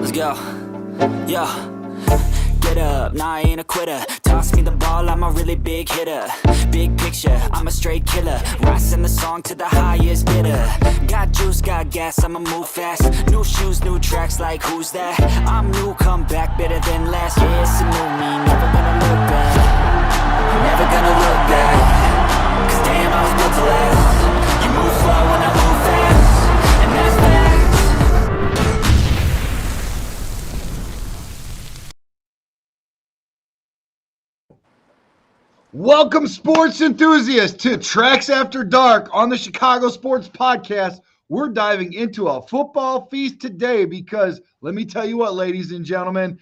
Let's go. Yo. Get up, nah, I ain't a quitter. Toss me the ball, I'm a really big hitter. Big picture, I'm a straight killer. Rising the song to the highest bidder. Got juice, got gas, I'ma move fast. New shoes, new tracks, like who's that? I'm new, come back, better than last. Yeah, it's a new me, never gonna look back. Never gonna look back. Cause damn, I was built to last. You move slow and I move fast. And that's facts. Welcome, sports enthusiasts, to Tracks After Dark on the Chicago Sports Podcast. We're diving into a football feast today because let me tell you what, ladies and gentlemen,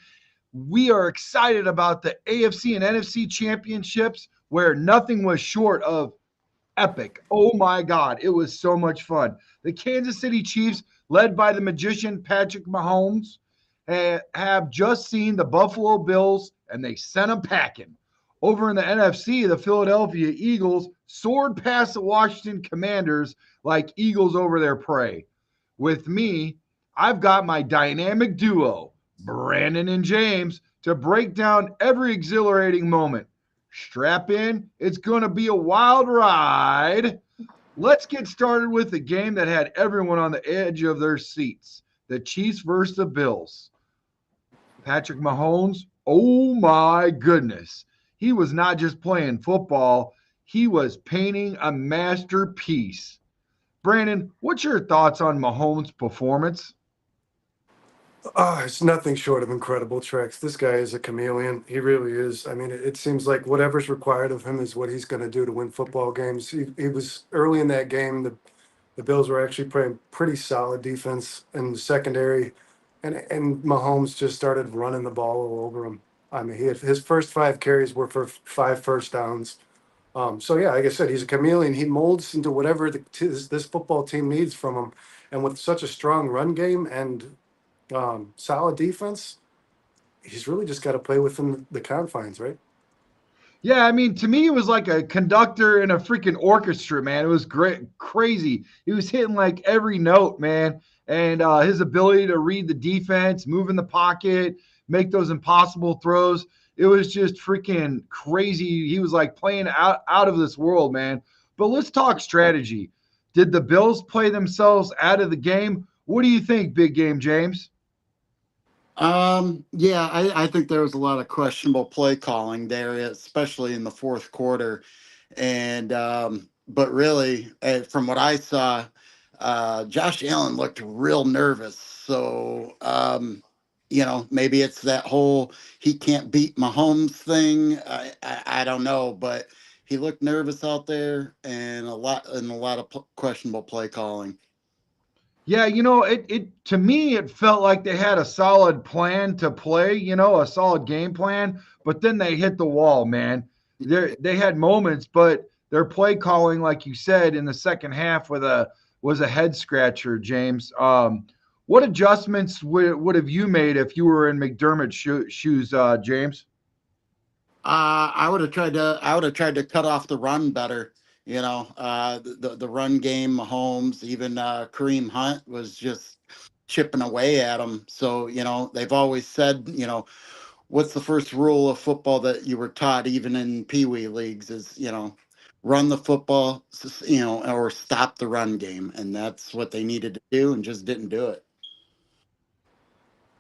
we are excited about the AFC and NFC Championships where nothing was short of epic. Oh my God, it was so much fun. The Kansas City Chiefs, led by the magician Patrick Mahomes, have just seen the Buffalo Bills and they sent them packing. Over in the NFC, the Philadelphia Eagles soared past the Washington Commanders like eagles over their prey. With me, I've got my dynamic duo, Brandon and James, to break down every exhilarating moment. Strap in, it's going to be a wild ride. Let's get started with the game that had everyone on the edge of their seats, the Chiefs versus the Bills. Patrick Mahomes, oh my goodness. He was not just playing football, he was painting a masterpiece. Brandon, what's your thoughts on Mahomes' performance? It's nothing short of incredible, Trex. This guy is a chameleon. He really is. I mean, it seems like whatever's required of him is what he's going to do to win football games. He was early in that game. The Bills were actually playing pretty solid defense in the secondary, and Mahomes just started running the ball all over him. I mean, his first 5 carries were for 5 first downs. So yeah, like I said, he's a chameleon. He molds into whatever this football team needs from him, and with such a strong run game and solid defense, he's really just got to play within the confines, right? Yeah, I mean, to me, it was like a conductor in a freaking orchestra, man. It was great, crazy. He was hitting like every note, man. And his ability to read the defense, move in the pocket, make those impossible throws. It was just freaking crazy. He was like playing out of this world, man. But let's talk strategy. Did the Bills play themselves out of the game? What do you think, Big Game James? Yeah, I think there was a lot of questionable play calling there, especially in the fourth quarter. And but really, from what I saw, Josh Allen looked real nervous. So maybe it's that whole he can't beat Mahomes thing. I don't know, but he looked nervous out there, and a lot of questionable play calling. Yeah, it to me it felt like they had a solid plan to play, a solid game plan, but then they hit the wall, man. They had moments, but their play calling, like you said, in the second half was a head scratcher, James. What adjustments would have you made if you were in McDermott's shoes, James? I would have tried to cut off the run better. The run game, Mahomes, even Kareem Hunt was just chipping away at him. So, they've always said, what's the first rule of football that you were taught even in Pee Wee leagues is, run the football, or stop the run game. And that's what they needed to do and just didn't do it.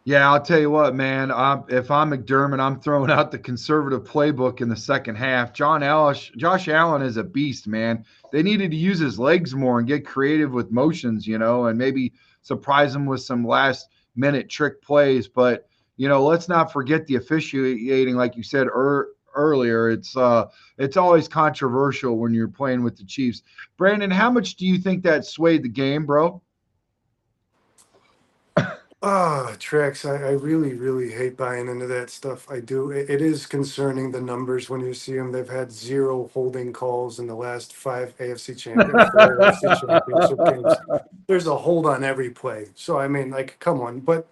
Yeah, I'll tell you what, man. If I'm McDermott, I'm throwing out the conservative playbook in the second half. Josh Allen is a beast, man. They needed to use his legs more and get creative with motions, and maybe surprise him with some last-minute trick plays. But, let's not forget the officiating, like you said earlier. It's always controversial when you're playing with the Chiefs. Brandon, how much do you think that swayed the game, bro? Trex, I really, really hate buying into that stuff. I do. It is concerning, the numbers when you see them. They've had 0 holding calls in the last 5 AFC Championship games. There's a hold on every play. So, I mean, like, come on. But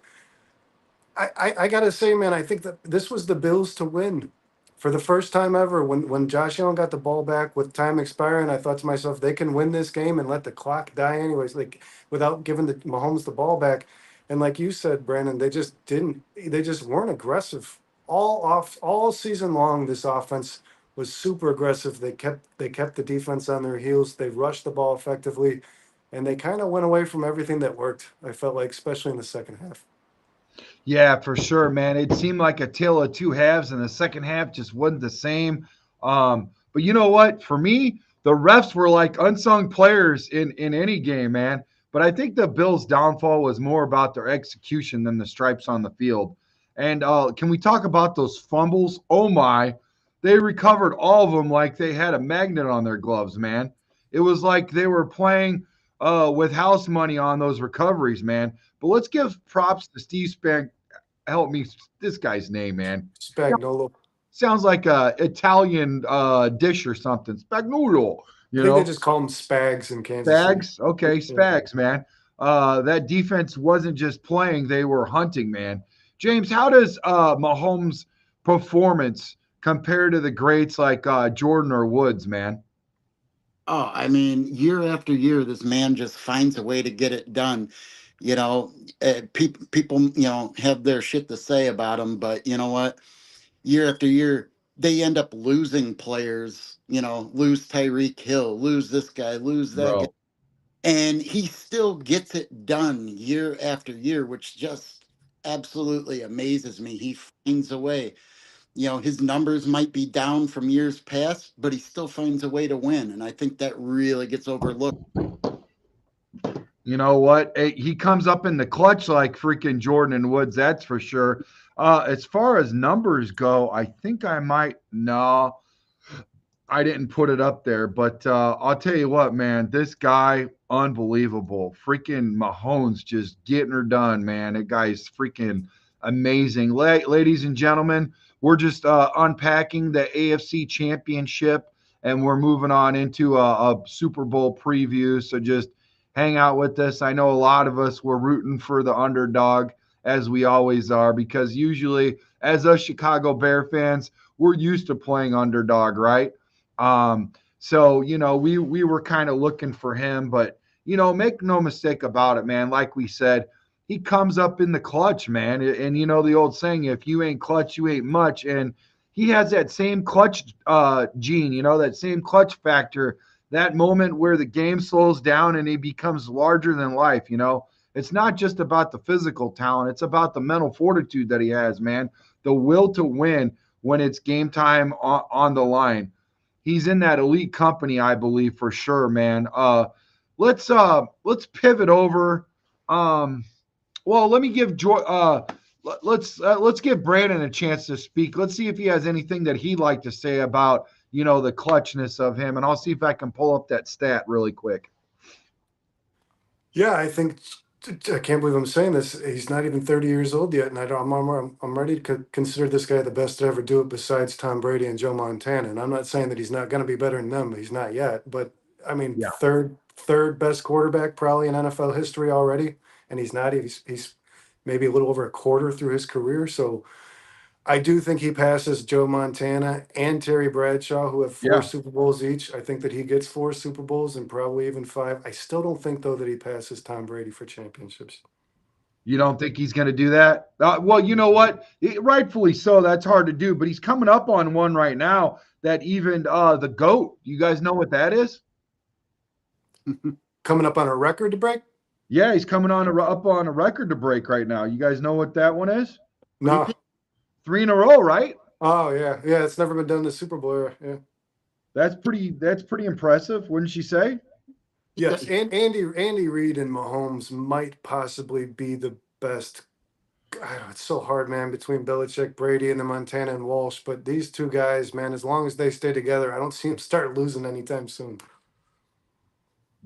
I got to say, man, I think that this was the Bills to win. For the first time ever, when Josh Allen got the ball back with time expiring, I thought to myself, they can win this game and let the clock die anyways, like without giving the Mahomes the ball back. And like you said, Brandon, they just weren't aggressive all season long. This offense was super aggressive. They kept the defense on their heels. They rushed the ball effectively, and they kind of went away from everything that worked. I felt like, especially in the second half. Yeah, for sure, man. It seemed like a tale of two halves, and the second half just wasn't the same. But you know what? For me, the refs were like unsung players in any game, man. But I think the Bills' downfall was more about their execution than the stripes on the field. And can we talk about those fumbles? Oh my, they recovered all of them like they had a magnet on their gloves, man. It was like they were playing with house money on those recoveries, man. But let's give props to Steve Spank. Help me, this guy's name, man. Spagnolo. Sounds like a Italian dish or something. Spagnuolo, I you think they know. just call them Spags in Kansas City. Spags. Okay, Yeah. Spags, man. That defense wasn't just playing, they were hunting, man. James, how does Mahomes' performance compare to the greats like Jordan or Woods, man? Oh, I mean, year after year, this man just finds a way to get it done. You know, people, have their shit to say about him, but you know what? Year after year, they end up losing players. Lose Tyreek Hill, lose this guy, lose that guy, Bro, and he still gets it done year after year, which just absolutely amazes me. He finds a way. His numbers might be down from years past, but he still finds a way to win. And I think that really gets overlooked. you know what? He comes up in the clutch like freaking Jordan and Woods, that's for sure. As far as numbers go, I think I might. No, I didn't put it up there, but I'll tell you what, man, this guy, unbelievable. Freaking Mahomes just getting her done, man. That guy's freaking amazing. Ladies and gentlemen, we're just unpacking the AFC Championship and we're moving on into a Super Bowl preview. So just hang out with us. I know a lot of us were rooting for the underdog, as we always are, because usually, as us Chicago Bear fans, we're used to playing underdog, right? So we were kind of looking for him, but make no mistake about it, man. Like we said, he comes up in the clutch, man. And the old saying, if you ain't clutch, you ain't much. And he has that same clutch gene, that same clutch factor, that moment where the game slows down and he becomes larger than life. It's not just about the physical talent, it's about the mental fortitude that he has, man. The will to win when it's game time on the line. He's in that elite company, I believe, for sure, man. Let's pivot over. Well, let me give let's give Brandon a chance to speak. Let's see if he has anything that he'd like to say about the clutchness of him, and I'll see if I can pull up that stat really quick. Yeah, I can't believe I'm saying this. He's not even 30 years old yet, and I'm ready to consider this guy the best to ever do it besides Tom Brady and Joe Montana. And I'm not saying that he's not going to be better than them. He's not yet, but I mean, Yeah. third best quarterback probably in NFL history already, and he's not. He's maybe a little over a quarter through his career. So I do think he passes Joe Montana and Terry Bradshaw, who have four Yeah. Super Bowls each. I think that he gets four Super Bowls and probably even five. I still don't think, though, that he passes Tom Brady for championships. You don't think he's going to do that? Well, you know what? Rightfully so. That's hard to do, but he's coming up on one right now that even the GOAT, you guys know what that is? Coming up on a record to break? Yeah, he's coming up on a record to break right now. You guys know what that one is? No. 3 in a row, right? Oh, yeah. Yeah, it's never been done in the Super Bowl era. Yeah. That's pretty impressive, wouldn't you say? Yes, and Andy Reid and Mahomes might possibly be the best. I don't know, it's so hard, man, between Belichick, Brady, and the Montana and Walsh. But these two guys, man, as long as they stay together, I don't see them start losing anytime soon.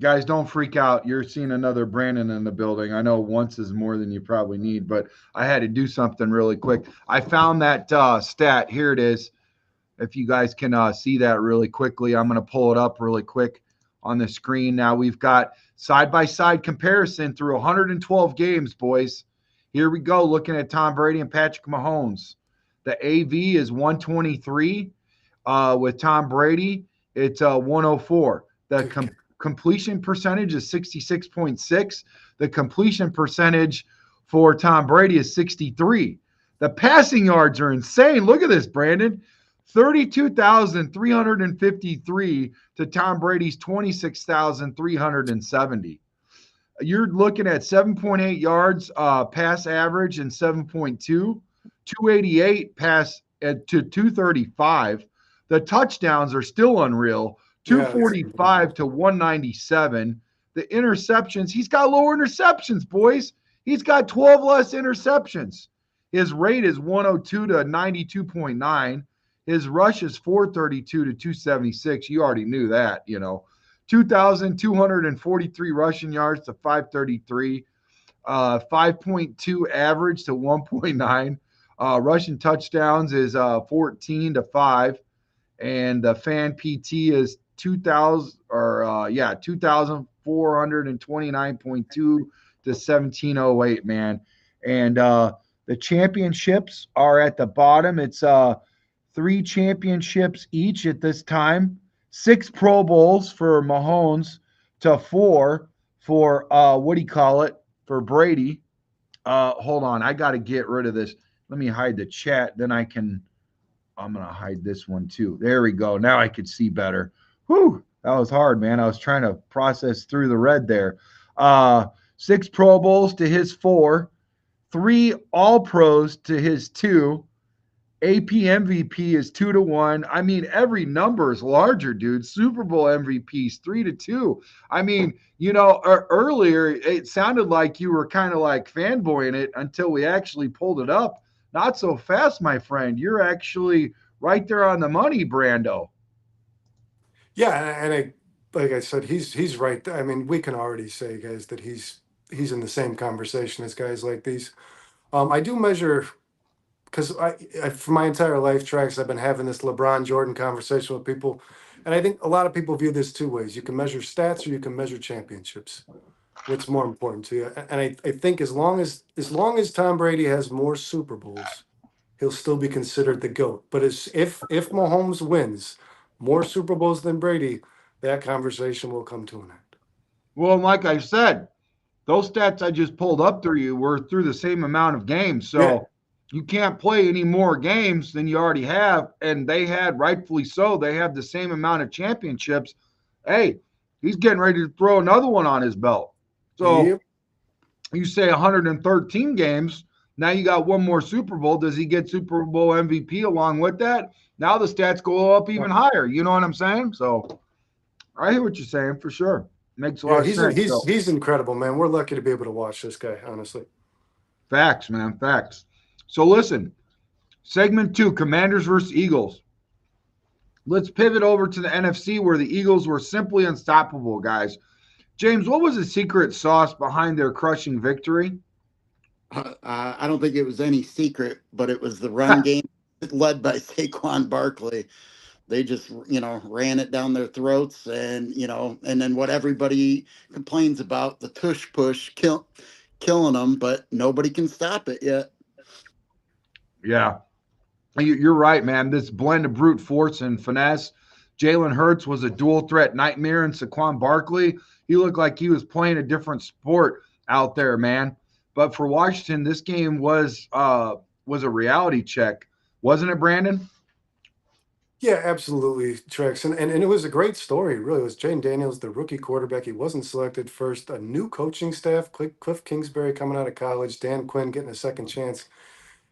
Guys, don't freak out. You're seeing another Brandon in the building. I know once is more than you probably need, but I had to do something really quick. I found that stat. Here it is. If you guys can see that really quickly, I'm going to pull it up really quick on the screen. Now we've got side-by-side comparison through 112 games, boys. Here we go, looking at Tom Brady and Patrick Mahomes. The AV is 123. With Tom Brady, it's 104. The completion percentage is 66.6. The completion percentage for Tom Brady is 63. The passing yards are insane. Look at this, Brandon. 32,353 to Tom Brady's 26,370. You're looking at 7.8 yards pass average and 7.2, 288 pass to 235. The touchdowns are still unreal. 245 to 197. The interceptions, he's got lower interceptions, boys. He's got 12 less interceptions. His rate is 102 to 92.9. His rush is 432 to 276. You already knew that, 2,243 rushing yards to 533. 5.2 average to 1.9. Rushing touchdowns is 14 to 5. And the fan PT is 2,429.2 to 1,708, man. And the championships are at the bottom. It's 3 championships each at this time. 6 Pro Bowls for Mahomes to 4 for for Brady. Hold on, I got to get rid of this. Let me hide the chat. Then I'm going to hide this one too. There we go. Now I could see better. Whew, that was hard, man. I was trying to process through the red there. 6 Pro Bowls to his 4. 3 All-Pros to his 2. AP MVP is 2 to 1. I mean, every number is larger, dude. Super Bowl MVPs 3 to 2. I mean, earlier it sounded like you were kind of like fanboying it until we actually pulled it up. Not so fast, my friend. You're actually right there on the money, Brando. Yeah, and like I said, he's right. I mean, we can already say, guys, that he's in the same conversation as guys like these. I do measure, because I for my entire life, Trax, I've been having this LeBron Jordan conversation with people, and I think a lot of people view this 2 ways. You can measure stats or you can measure championships. What's more important to you? And I think as long as Tom Brady has more Super Bowls, he'll still be considered the GOAT. But if Mahomes wins more Super Bowls than Brady, that conversation will come to an end. Well, like I said, those stats I just pulled up through you were through the same amount of games. So you can't play any more games than you already have. And they had, rightfully so, they have the same amount of championships. Hey, he's getting ready to throw another one on his belt. So you say 113 games. Now you got one more Super Bowl. Does he get Super Bowl MVP along with that? Now the stats go up even higher. You know what I'm saying? So I hear what you're saying for sure. Makes a lot of sense. He's incredible, man. We're lucky to be able to watch this guy, honestly. Facts, man. Facts. So listen, segment 2, Commanders versus Eagles. Let's pivot over to the NFC where the Eagles were simply unstoppable, guys. James, what was the secret sauce behind their crushing victory? I don't think it was any secret, but it was the run game led by Saquon Barkley. They just, ran it down their throats and then what everybody complains about, the tush push killing them, but nobody can stop it yet. Yeah, you're right, man. This blend of brute force and finesse. Jalen Hurts was a dual threat nightmare, and Saquon Barkley, he looked like he was playing a different sport out there, man. But for Washington, this game was a reality check, wasn't it, Brandon? Yeah, absolutely, Trex. And it was a great story, really. It was Jane Daniels, the rookie quarterback. He wasn't selected first. A new coaching staff, Cliff Kingsbury coming out of college, Dan Quinn getting a second chance.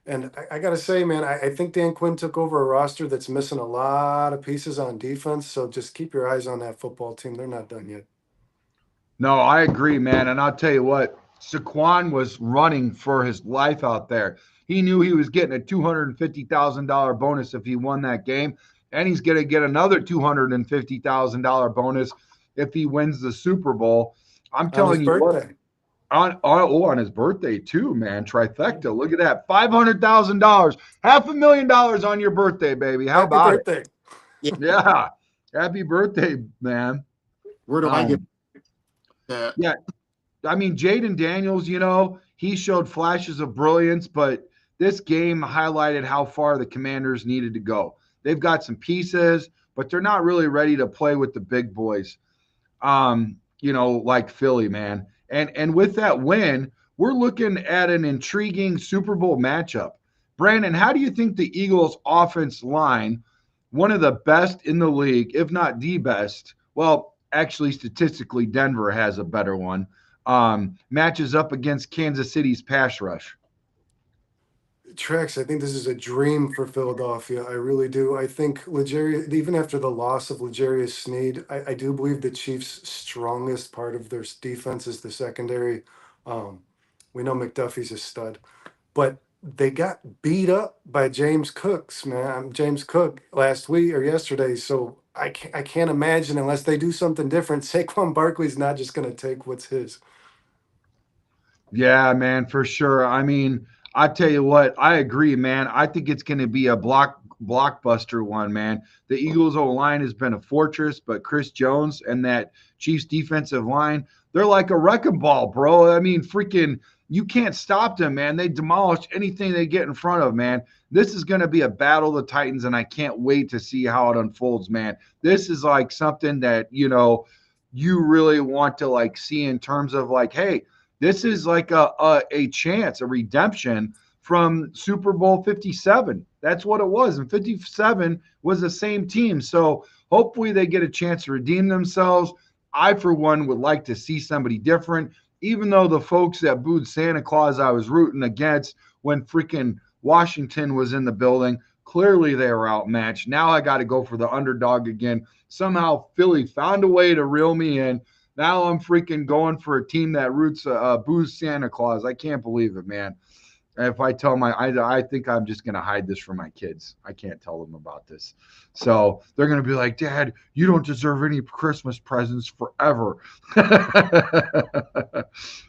And I got to say, man, I think Dan Quinn took over a roster that's missing a lot of pieces on defense. So just keep your eyes on that football team. They're not done yet. No, I agree, man. And I'll tell you what, Saquon was running for his life out there. He knew he was getting a $250,000 bonus if he won that game. And he's going to get another $250,000 bonus if he wins the Super Bowl. I'm telling you what. On his birthday too, man. Trifecta. Look at that. $500,000. $500,000 on your birthday, baby. How about it? Yeah. Happy birthday, man. Where do I get that? Yeah. I mean, Jaden Daniels, he showed flashes of brilliance, but this game highlighted how far the Commanders needed to go. They've got some pieces, but they're not really ready to play with the big boys, like Philly, man. And with that win, we're looking at an intriguing Super Bowl matchup. Brandon, how do you think the Eagles' offense line, one of the best in the league, if not the best, well, actually, statistically, Denver has a better one, matches up against Kansas City's pass rush? Trex, I think this is a dream for Philadelphia. I really do. I think Legarius, even after the loss of Legarius Sneed, I do believe the Chiefs' strongest part of their defense is the secondary. Um, we know McDuffie's a stud, but they got beat up by James Cooks, man. James Cook last week or yesterday. So I can't imagine unless they do something different. Saquon Barkley's not just going to take what's his. Yeah, man, for sure. I mean, I tell you what, I agree, man. I think it's going to be a blockbuster one, man. The Eagles' O line has been a fortress, but Chris Jones and that Chiefs defensive line, they're like a wrecking ball, bro. I mean, freaking, you can't stop them, man. They demolish anything they get in front of, man. This is going to be a battle of the Titans, and I can't wait to see how it unfolds, man. This is like something that, you really want to like see in terms of like, hey, this is like a chance, a redemption from Super Bowl 57. That's what it was. And 57 was the same team. So hopefully they get a chance to redeem themselves. I, for one, would like to see somebody different, even though the folks that booed Santa Claus I was rooting against when freaking Washington was in the building, clearly they were outmatched. Now I got to go for the underdog again. Somehow Philly found a way to reel me in. Now I'm freaking going for a team that roots boos Santa Claus. I can't believe it, man. If I tell I think I'm just going to hide this from my kids. I can't tell them about this. So they're going to be like, Dad, you don't deserve any Christmas presents forever.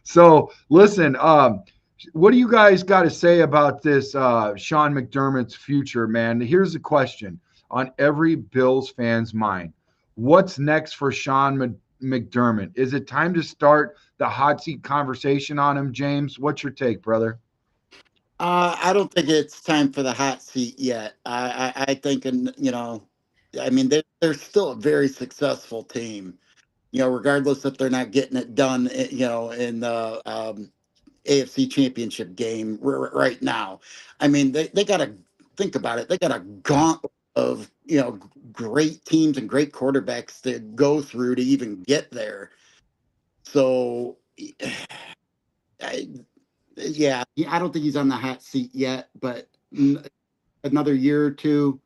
So listen, what do you guys got to say about this Sean McDermott's future, man? Here's a question on every Bills fan's mind. What's next for Sean McDermott? Is it time to start the hot seat conversation on him, James? What's your take, brother? I don't think it's time for the hot seat yet. I think, I mean, they're still a very successful team, regardless if they're not getting it done, in the AFC Championship game right now. I mean, they got to think about it. They got a gauntlet of, great teams and great quarterbacks to go through to even get there. So, yeah, I don't think he's on the hot seat yet, but another year or two,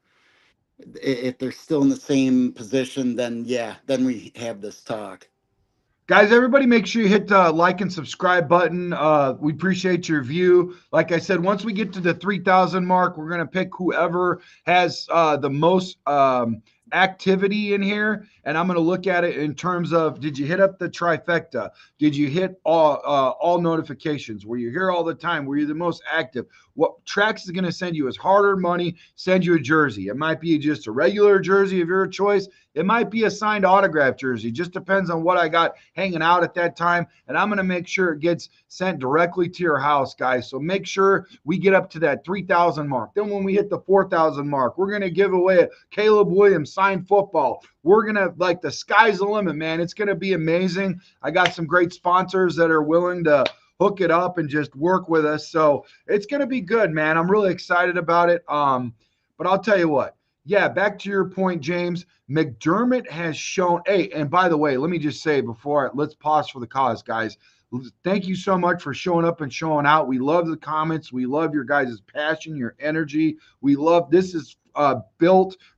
if they're still in the same position, then then we have this talk. Guys, everybody make sure you hit the like and subscribe button. We appreciate your view. Like I said, once we get to the 3,000 mark, we're going to pick whoever has the most activity in here. And I'm going to look at it in terms of, did you hit up the trifecta? Did you hit all notifications? Were you here all the time? Were you the most active? What Trax is going to send you is hard-earned money, send you a jersey. It might be just a regular jersey of your choice. It might be a signed autograph jersey. Just depends on what I got hanging out at that time. And I'm going to make sure it gets sent directly to your house, guys. So make sure we get up to that 3,000 mark. Then when we hit the 4,000 mark, we're going to give away a Caleb Williams signed football. We're going to, like, the sky's the limit, man. It's going to be amazing. I got some great sponsors that are willing to hook it up and just work with us. So it's going to be good, man. I'm really excited about it. But I'll tell you what. Yeah, back to your point, James. McDermott has shown. Hey, and by the way, let me just say let's pause for the cause, guys. Thank you so much for showing up and showing out. We love the comments. We love your guys' passion, your energy. We love this is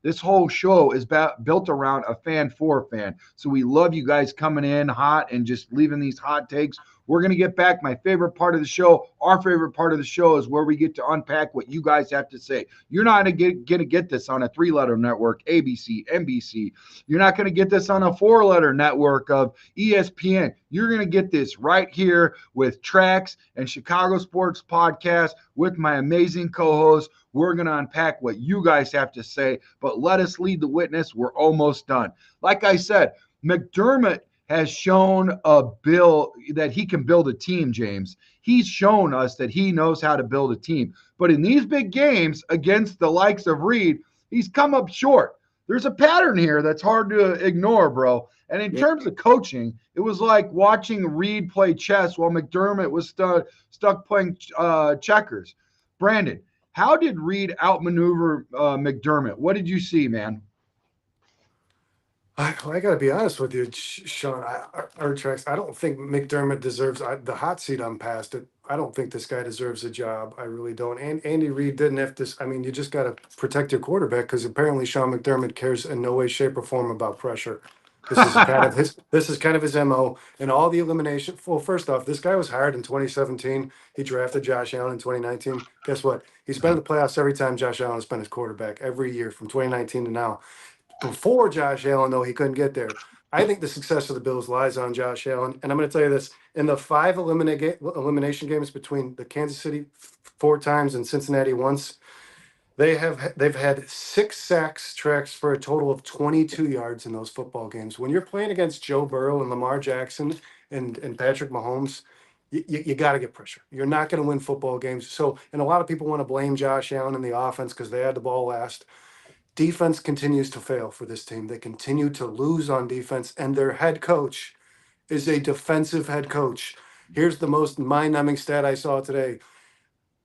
this whole show is built around a fan for a fan. So we love you guys coming in hot and just leaving these hot takes. We're going to get back. My favorite part of the show, our favorite part of the show is where we get to unpack what you guys have to say. You're not going to get this on a 3-letter network, ABC, NBC. You're not going to get this on a 4-letter network of ESPN. You're going to get this right here with Trax and Chicago Sports Podcast with my amazing co-host. We're going to unpack what you guys have to say, but let us lead the witness. We're almost done. Like I said, McDermott has shown that he can build a team, James. He's shown us that he knows how to build a team. But in these big games against the likes of Reid, he's come up short. there's a pattern here that's hard to ignore, bro. And in terms of coaching, it was like watching Reid play chess while McDermott was stuck playing checkers. Brandon, how did Reid outmaneuver McDermott? What did you see, man? I got to be honest with you, Sean. Tracks. I don't think McDermott deserves the hot seat. I'm past it. I don't think this guy deserves a job. I really don't. And Andy Reid didn't have to. I mean, you just got to protect your quarterback because apparently Sean McDermott cares in no way, shape, or form about pressure. This is kind of his. This is kind of his mo. And all the elimination. Well, first off, this guy was hired in 2017. He drafted Josh Allen in 2019. Guess what? He's been in the playoffs every time Josh Allen's been his quarterback every year from 2019 to now. Before Josh Allen, though, he couldn't get there. I think the success of the Bills lies on Josh Allen. And I'm going to tell you this. In the 5 elimination games between the Kansas City 4 times and Cincinnati once, they've had 6 sacks, tracks for a total of 22 yards in those football games. When you're playing against Joe Burrow and Lamar Jackson and Patrick Mahomes, you got to get pressure. You're not going to win football games. So, and a lot of people want to blame Josh Allen and the offense because they had the ball last. Defense continues to fail for this team. They continue to lose on defense, and their head coach is a defensive head coach. Here's the most mind-numbing stat I saw today.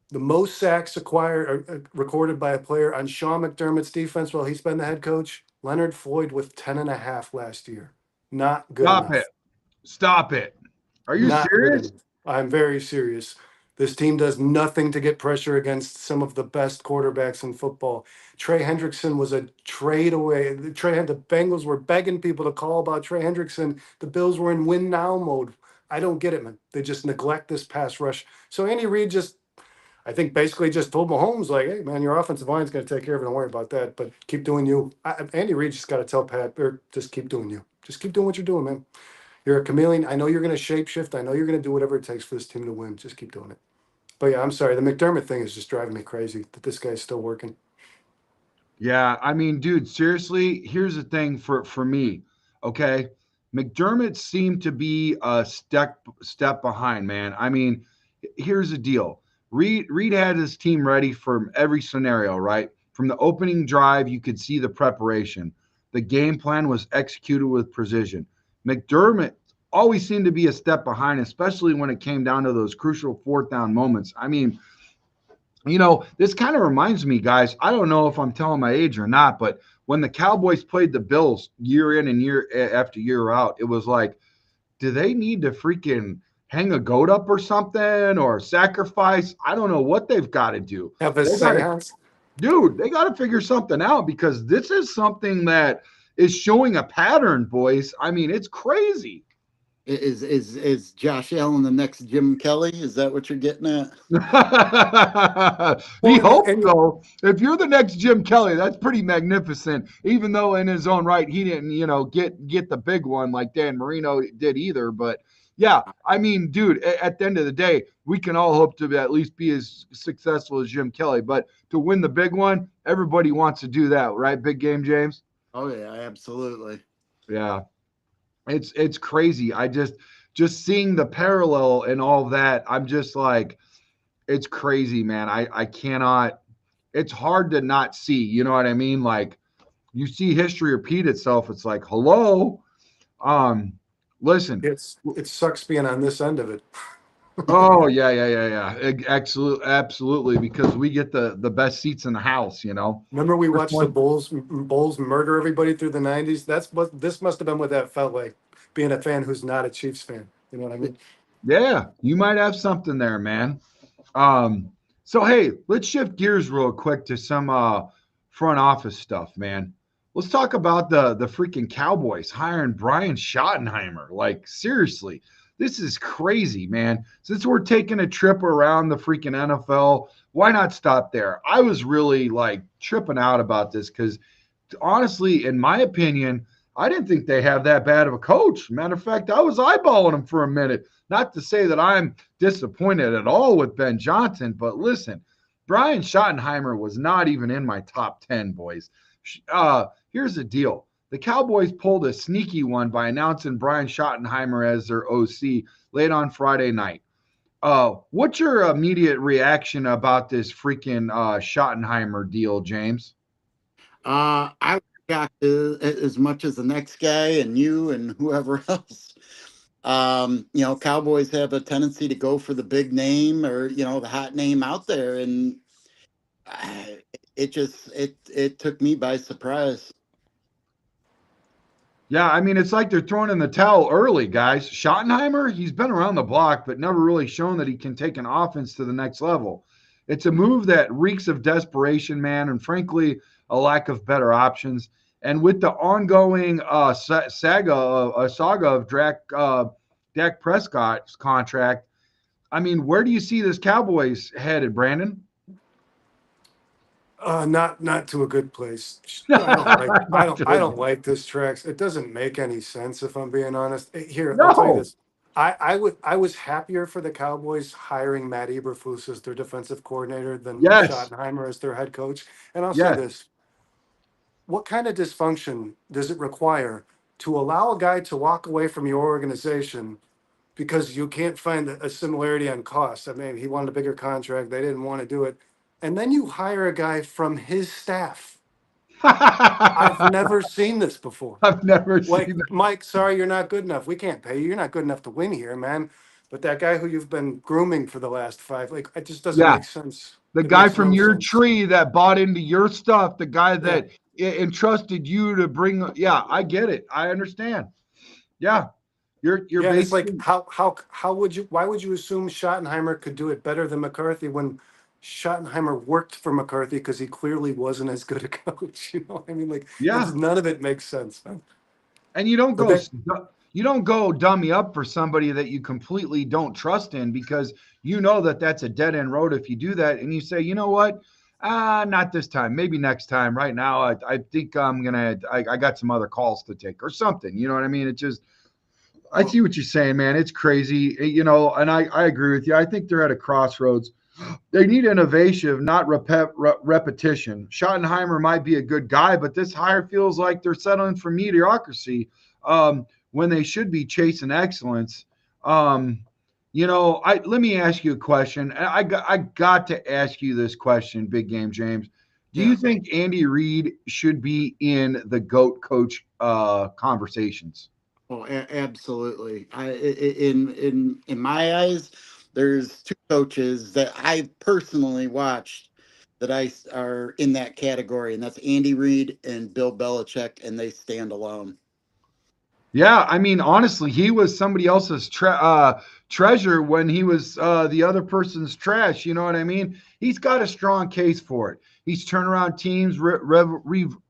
The most sacks recorded by a player on Sean McDermott's defense while he's been the head coach, Leonard Floyd with 10.5 last year. Not good Stop enough. it. Stop it. Are you Not serious? good. I'm very serious. This team does nothing to get pressure against some of the best quarterbacks in football. Trey Hendrickson was a trade away. The Bengals were begging people to call about Trey Hendrickson. The Bills were in win now mode. I don't get it, man. They just neglect this pass rush. So Andy Reid I think basically just told Mahomes, like, hey, man, your offensive line's going to take care of it. Don't worry about that. But keep doing you. Andy Reid just got to tell Pat, or just keep doing you. Just keep doing what you're doing, man. You're a chameleon. I know you're going to shapeshift. I know you're going to do whatever it takes for this team to win. Just keep doing it. But yeah, I'm sorry. The McDermott thing is just driving me crazy that this guy's still working. Yeah, I mean, dude, seriously, here's the thing for me, okay? McDermott seemed to be a step behind, man. I mean, here's the deal. Reid had his team ready for every scenario, right? From the opening drive, you could see the preparation. The game plan was executed with precision. McDermott always seemed to be a step behind, especially when it came down to those crucial 4th down moments. I mean, this kind of reminds me, guys, I don't know if I'm telling my age or not, but when the Cowboys played the Bills year in and year after year out, it was like, do they need to freaking hang a goat up or something or sacrifice? I don't know what they've got to do. Have a seance. Dude, they got to figure something out because this is something that is showing a pattern, boys. I mean, it's crazy. Is Josh Allen the next Jim Kelly? Is that what you're getting at? We hope so. If you're the next Jim Kelly, that's pretty magnificent. Even though in his own right, he didn't, get the big one like Dan Marino did either. But yeah, I mean, dude, at the end of the day, we can all hope to at least be as successful as Jim Kelly. But to win the big one, everybody wants to do that, right? Big game, James? Oh yeah, absolutely. Yeah. It's crazy. I just seeing the parallel and all that, I'm just like, it's crazy, man. I cannot, it's hard to not see, you know what I mean? Like you see history repeat itself. It's like, hello. Listen. It sucks being on this end of it. Oh yeah. Absolutely, because we get the best seats in the house, Remember we watched the Bulls murder everybody through the 90s? This must have been what that felt like, being a fan who's not a Chiefs fan. You know what I mean? Yeah, you might have something there, man. So hey, let's shift gears real quick to some front office stuff, man. Let's talk about the freaking Cowboys hiring Brian Schottenheimer. Like, seriously. This is crazy, man. Since we're taking a trip around the freaking NFL, why not stop there? I was really like tripping out about this because honestly, in my opinion, I didn't think they have that bad of a coach. Matter of fact, I was eyeballing him for a minute. Not to say that I'm disappointed at all with Ben Johnson, but listen, Brian Schottenheimer was not even in my top 10, boys. Here's the deal. The Cowboys pulled a sneaky one by announcing Brian Schottenheimer as their OC late on Friday night. What's your immediate reaction about this freaking Schottenheimer deal, James? I shocked as much as the next guy and you and whoever else. Cowboys have a tendency to go for the big name or the hot name out there, and it took me by surprise. Yeah, I mean, it's like they're throwing in the towel early, guys. Schottenheimer, he's been around the block, but never really shown that he can take an offense to the next level. It's a move that reeks of desperation, man, and frankly, a lack of better options. And with the ongoing saga of Dak Prescott's contract, I mean, where do you see this Cowboys headed, Brandon? Not to a good place. I don't like this tracks. It doesn't make any sense if I'm being honest. Here, I'll tell you No. this. I was happier for the Cowboys hiring Matt Eberflus as their defensive coordinator than Yes. Schottenheimer as their head coach. And I'll say Yes. this: what kind of dysfunction does it require to allow a guy to walk away from your organization because you can't find a similarity on cost? I mean, he wanted a bigger contract. They didn't want to do it. And then you hire a guy from his staff. I've never seen this before. I've never Like, seen that. Mike, sorry, you're not good enough. We can't pay you. You're not good enough to win here, man. But that guy who you've been grooming for the last five, like, it just doesn't Yeah. make sense. The It guy makes from no your sense. tree that bought into your stuff, the guy that entrusted you to bring. Yeah, I get it. I understand. Yeah, you're Yeah, it's basically. like how would you? Why would you assume Schottenheimer could do it better than McCarthy when Schottenheimer worked for McCarthy because he clearly wasn't as good a coach? You know what I mean? Like, Yeah, none of it makes sense, man. and you don't But go. they, You don't go dummy up for somebody that you completely don't trust in because you know that that's a dead end road if you do that, and you say, you know what? Not this time. Maybe next time. Right now, I think I'm gonna. I got some other calls to take or something. You know what I mean? It just. I see what you're saying, man. It's crazy, and I agree with you. I think they're at a crossroads. They need innovation, not repetition. Schottenheimer might be a good guy, but this hire feels like they're settling for mediocrity when they should be chasing excellence. Let me ask you a question. I got to ask you this question, Big Game James. Do you yeah. think Andy Reid should be in the GOAT coach conversations? Oh, absolutely. In my eyes, there's two coaches that I personally watched that are in that category, and that's Andy Reid and Bill Belichick, and they stand alone. Yeah, I mean, honestly, he was somebody else's treasure when he was the other person's trash. You know what I mean? He's got a strong case for it. He's turned around teams,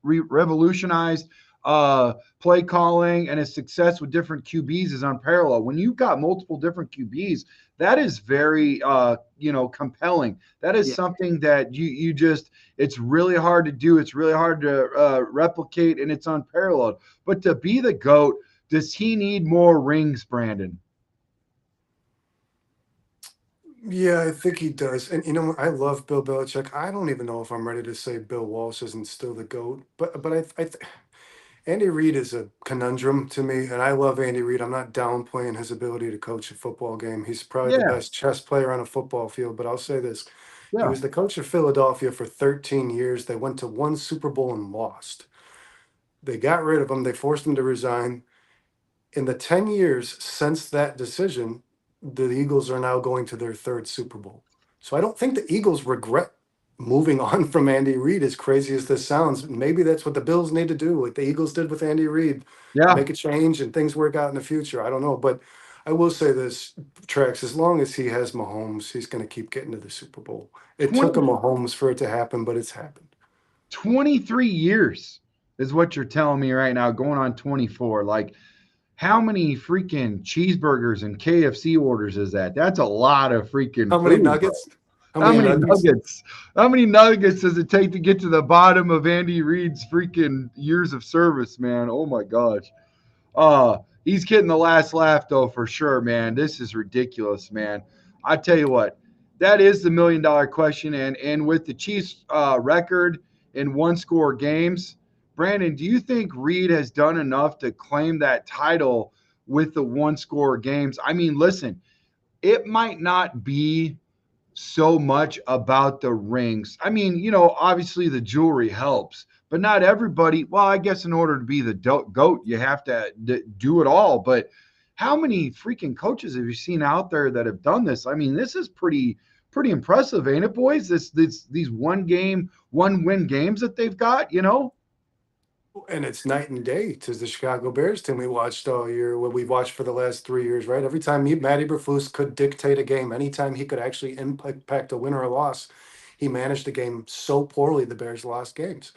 revolutionized play calling, and his success with different QBs is unparalleled. When you've got multiple different QBs, that is very, compelling. That is Yeah. something that you just, it's really hard to do. It's really hard to replicate, and it's unparalleled. But to be the GOAT, does he need more rings, Brandon? Yeah, I think he does. And I love Bill Belichick. I don't even know if I'm ready to say Bill Walsh isn't still the GOAT. But Andy Reid is a conundrum to me, and I love Andy Reid. I'm not downplaying his ability to coach a football game. He's probably the Yeah, best chess player on a football field. But I'll say this: he yeah. was the coach of Philadelphia for 13 years. They went to one Super Bowl and lost. They got rid of him. They forced him to resign. In the 10 years since that decision, the Eagles are now going to their third Super Bowl. So I don't think the Eagles regret moving on from Andy Reid, as crazy as this sounds. Maybe that's what the Bills need to do, like the Eagles did with Andy Reid, Yeah. make a change and things work out in the future. I don't know. But I will say this, Trax, as long as he has Mahomes, he's going to keep getting to the Super Bowl. It took a 20, Mahomes for it to happen, but it's happened. 23 years is what you're telling me right now, going on 24. Like, how many freaking cheeseburgers and KFC orders is that? That's a lot of freaking How many food, nuggets? bro. How many nuggets? How many nuggets does it take to get to the bottom of Andy Reid's freaking years of service, man? Oh my gosh. He's getting the last laugh though, for sure, man. This is ridiculous, man. I tell you what, that is the $1 million question. And with the Chiefs record in one score games, Brandon, do you think Reid has done enough to claim that title with the one score games? I mean, listen, it might not be so much about the rings. I mean, obviously the jewelry helps, but not everybody. Well, I guess in order to be the GOAT, you have to do it all. But how many freaking coaches have you seen out there that have done this? I mean, this is pretty impressive, ain't it, boys? These one win games that they've got, you know? And it's night and day to the Chicago Bears team we watched all year, what we've watched for the last 3 years, right? Every time Matty Eberflus could dictate a game, anytime he could actually impact a win or a loss, he managed the game so poorly the Bears lost games.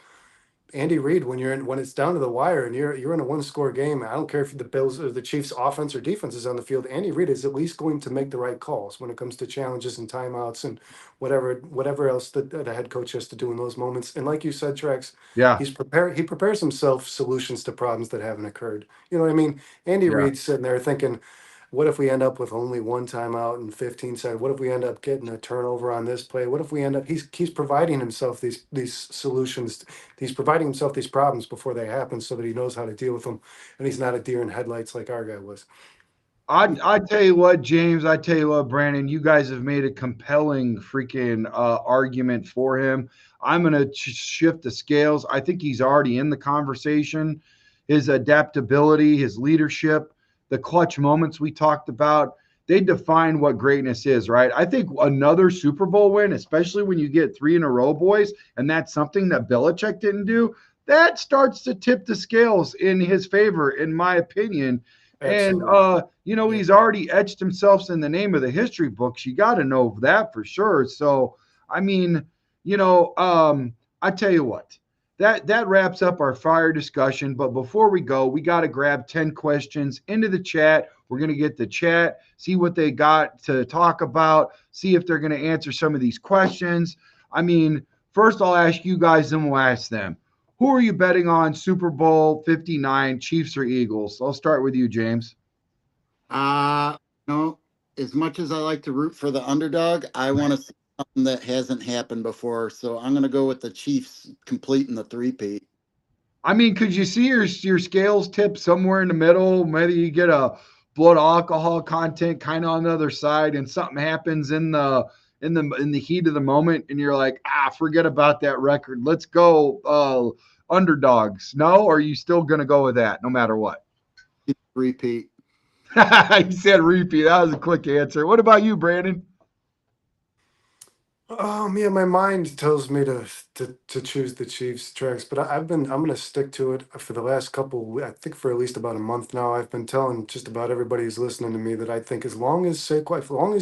Andy Reid, when it's down to the wire and you're in a one-score game, I don't care if the Bills or the Chiefs offense or defense is on the field, Andy Reid is at least going to make the right calls when it comes to challenges and timeouts and whatever else the head coach has to do in those moments. And like you said, Trex, Yeah, he prepares himself solutions to problems that haven't occurred. You know what I mean? Andy yeah. Reid's sitting there thinking, what if we end up with only one timeout and 15 seconds? What if we end up getting a turnover on this play? What if we end up he's providing himself these solutions, he's providing himself these problems before they happen so that he knows how to deal with them, and he's not a deer in headlights like our guy was. I tell you what, James, I tell you what, Brandon, you guys have made a compelling freaking argument for him. I'm going to shift the scales. I think he's already in the conversation. His adaptability, his leadership, the clutch moments we talked about, they define what greatness is, right? I think another Super Bowl win, especially when you get 3 in a row, boys, and that's something that Belichick didn't do, that starts to tip the scales in his favor, in my opinion. Absolutely. And he's already etched himself in the name of the history books. You got to know that for sure. So, I mean, I tell you what, that wraps up our fire discussion. But before we go, we got to grab 10 questions into the chat. We're going to get the chat, see what they got to talk about, see if they're going to answer some of these questions. I mean, first I'll ask you guys, then we'll ask them. Who are you betting on Super Bowl 59, Chiefs or Eagles? I'll start with you, James. No, as much as I like to root for the underdog, I want to see something that hasn't happened before. So I'm going to go with the Chiefs completing the three-peat. I mean, could you see your scales tip somewhere in the middle? Maybe you get a blood alcohol content kind of on the other side, and something happens in the heat of the moment, and you're like, forget about that record. Let's go underdogs. No, or are you still gonna go with that no matter what? Repeat. You said repeat. That was a quick answer. What about you, Brandon? Yeah, my mind tells me to choose the Chiefs, Trex, but I'm going to stick to it for the last I think for at least about a month now. I've been telling just about everybody who's listening to me that I think as long as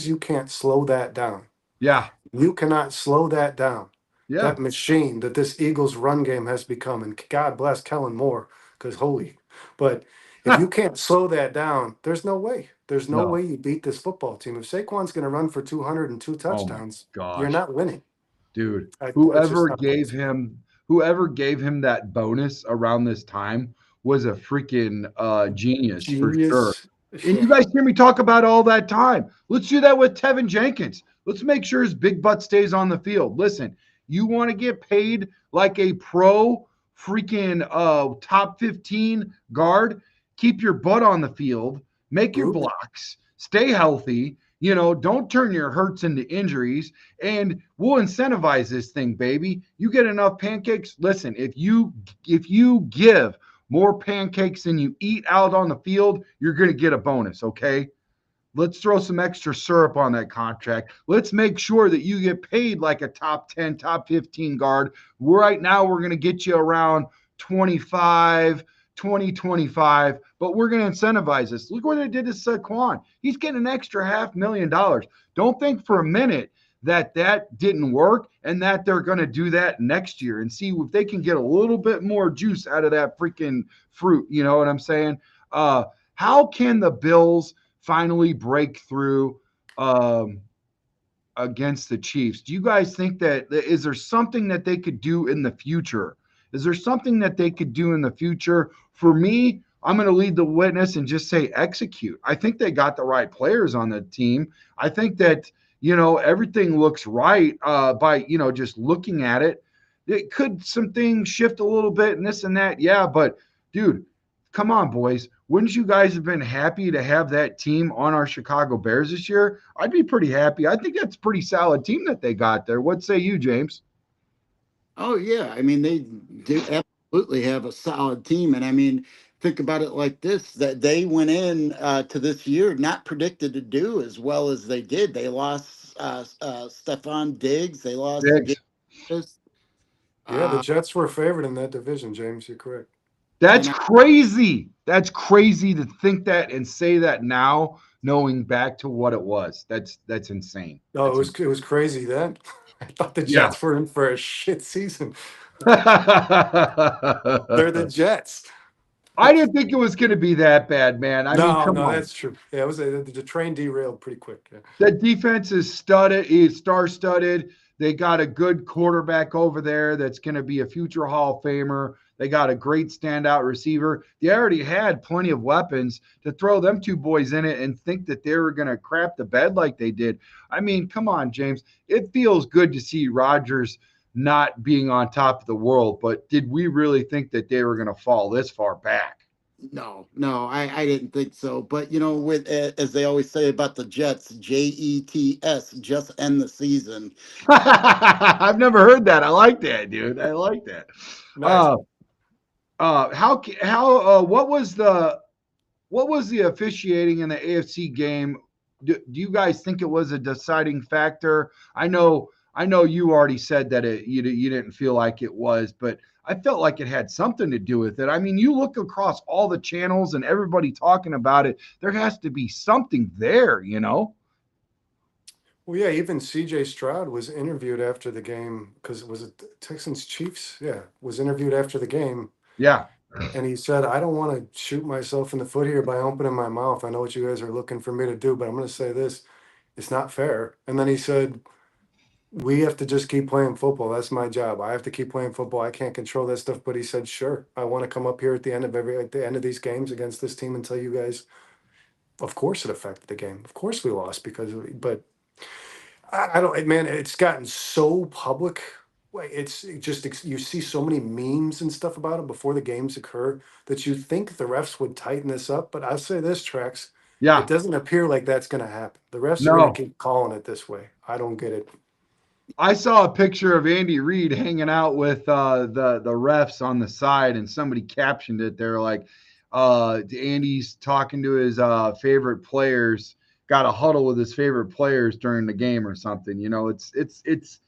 you can't slow that down, Yeah. you cannot slow that down. Yeah. That machine that this Eagles run game has become, and God bless Kellen Moore, because but if you can't slow that down, there's no way. There's no way you beat this football team. If Saquon's going to run for 202 touchdowns, you're not winning. Dude, It's whoever just gave him that bonus around this time was a freaking genius for sure. Genius. And you guys hear me talk about all that time. Let's do that with Tevin Jenkins. Let's make sure his big butt stays on the field. Listen, you want to get paid like a pro freaking top 15 guard, keep your butt on the field, make your blocks, stay healthy, don't turn your hurts into injuries, and we'll incentivize this thing, baby. You get enough pancakes. Listen, if you give more pancakes than you eat out on the field, you're going to get a bonus, okay? Let's throw some extra syrup on that contract. Let's make sure that you get paid like a top 10, top 15 guard. Right now, we're going to get you around 25, but we're going to incentivize this. Look what they did to Saquon. He's getting an extra $500,000. Don't think for a minute that didn't work and that they're going to do that next year and see if they can get a little bit more juice out of that freaking fruit. You know what I'm saying? How can the Bills finally break through against the Chiefs? Do you guys think is there something that they could do in the future? Is there something that they could do in the future? For me, I'm going to lead the witness and just say execute. I think they got the right players on the team. I think that, everything looks right by, just looking at it. Could some things shift a little bit and this and that? Yeah, but dude, come on, boys. Wouldn't you guys have been happy to have that team on our Chicago Bears this year? I'd be pretty happy. I think that's a pretty solid team that they got there. What say you, James? Oh, yeah. I mean, they do absolutely have a solid team. And I mean, think about it like this, that they went in to this year not predicted to do as well as they did. They lost Stephon Diggs. They lost Diggs. Davis. Yeah, the Uh, Jets were favored in that division, James. You're correct. That's and crazy. That's crazy to think that and say that now, knowing back to what it was. That's insane. No, That's it was crazy then. I thought the yeah. Jets were in for a shit season. They're the Jets. I didn't think it was going to be that bad, man. I mean, No, come no, on. that's true. Yeah, it was the train derailed pretty quick. Yeah. That defense is studded, is star-studded. They got a good quarterback over there that's going to be a future Hall of Famer. They got a great standout receiver. They already had plenty of weapons to throw them two boys in it and think that they were going to crap the bed like they did. I mean, come on, James. It feels good to see Rodgers not being on top of the world, but did we really think that they were going to fall this far back? no, I didn't think so. But you know, with as they always say about the Jets, Jets, just end the season. I've never heard that. I like that, dude. I like that. Nice. Uh, what was the officiating in the AFC game? Do you guys think it was a deciding factor? I know you already said that you didn't feel like it was, but I felt like it had something to do with it. I mean, you look across all the channels and everybody talking about it. There has to be something there, you know? Well, yeah, even CJ Stroud was interviewed after the game because was it Texans Chiefs? Yeah, was interviewed after the game. Yeah. And he said, I don't want to shoot myself in the foot here by opening my mouth. I know what you guys are looking for me to do, but I'm going to say this. It's not fair. And then he said, we have to just keep playing football. That's my job. I have to keep playing football. I can't control that stuff. But he said, sure, I want to come up here at the end of these games against this team and tell you guys, of course it affected the game. Of course we lost but I don't, man, it's gotten so public. It's just, you see so many memes and stuff about it before the games occur that you think the refs would tighten this up. But I'll say this, Trex, it Yeah. doesn't appear like that's going to happen. The refs are going No. to keep calling it this way. I don't get it. I saw a picture of Andy Reid hanging out with the refs on the side, and somebody captioned it. They're like, Andy's talking to his favorite players, got a huddle with his favorite players during the game or something. You know, it's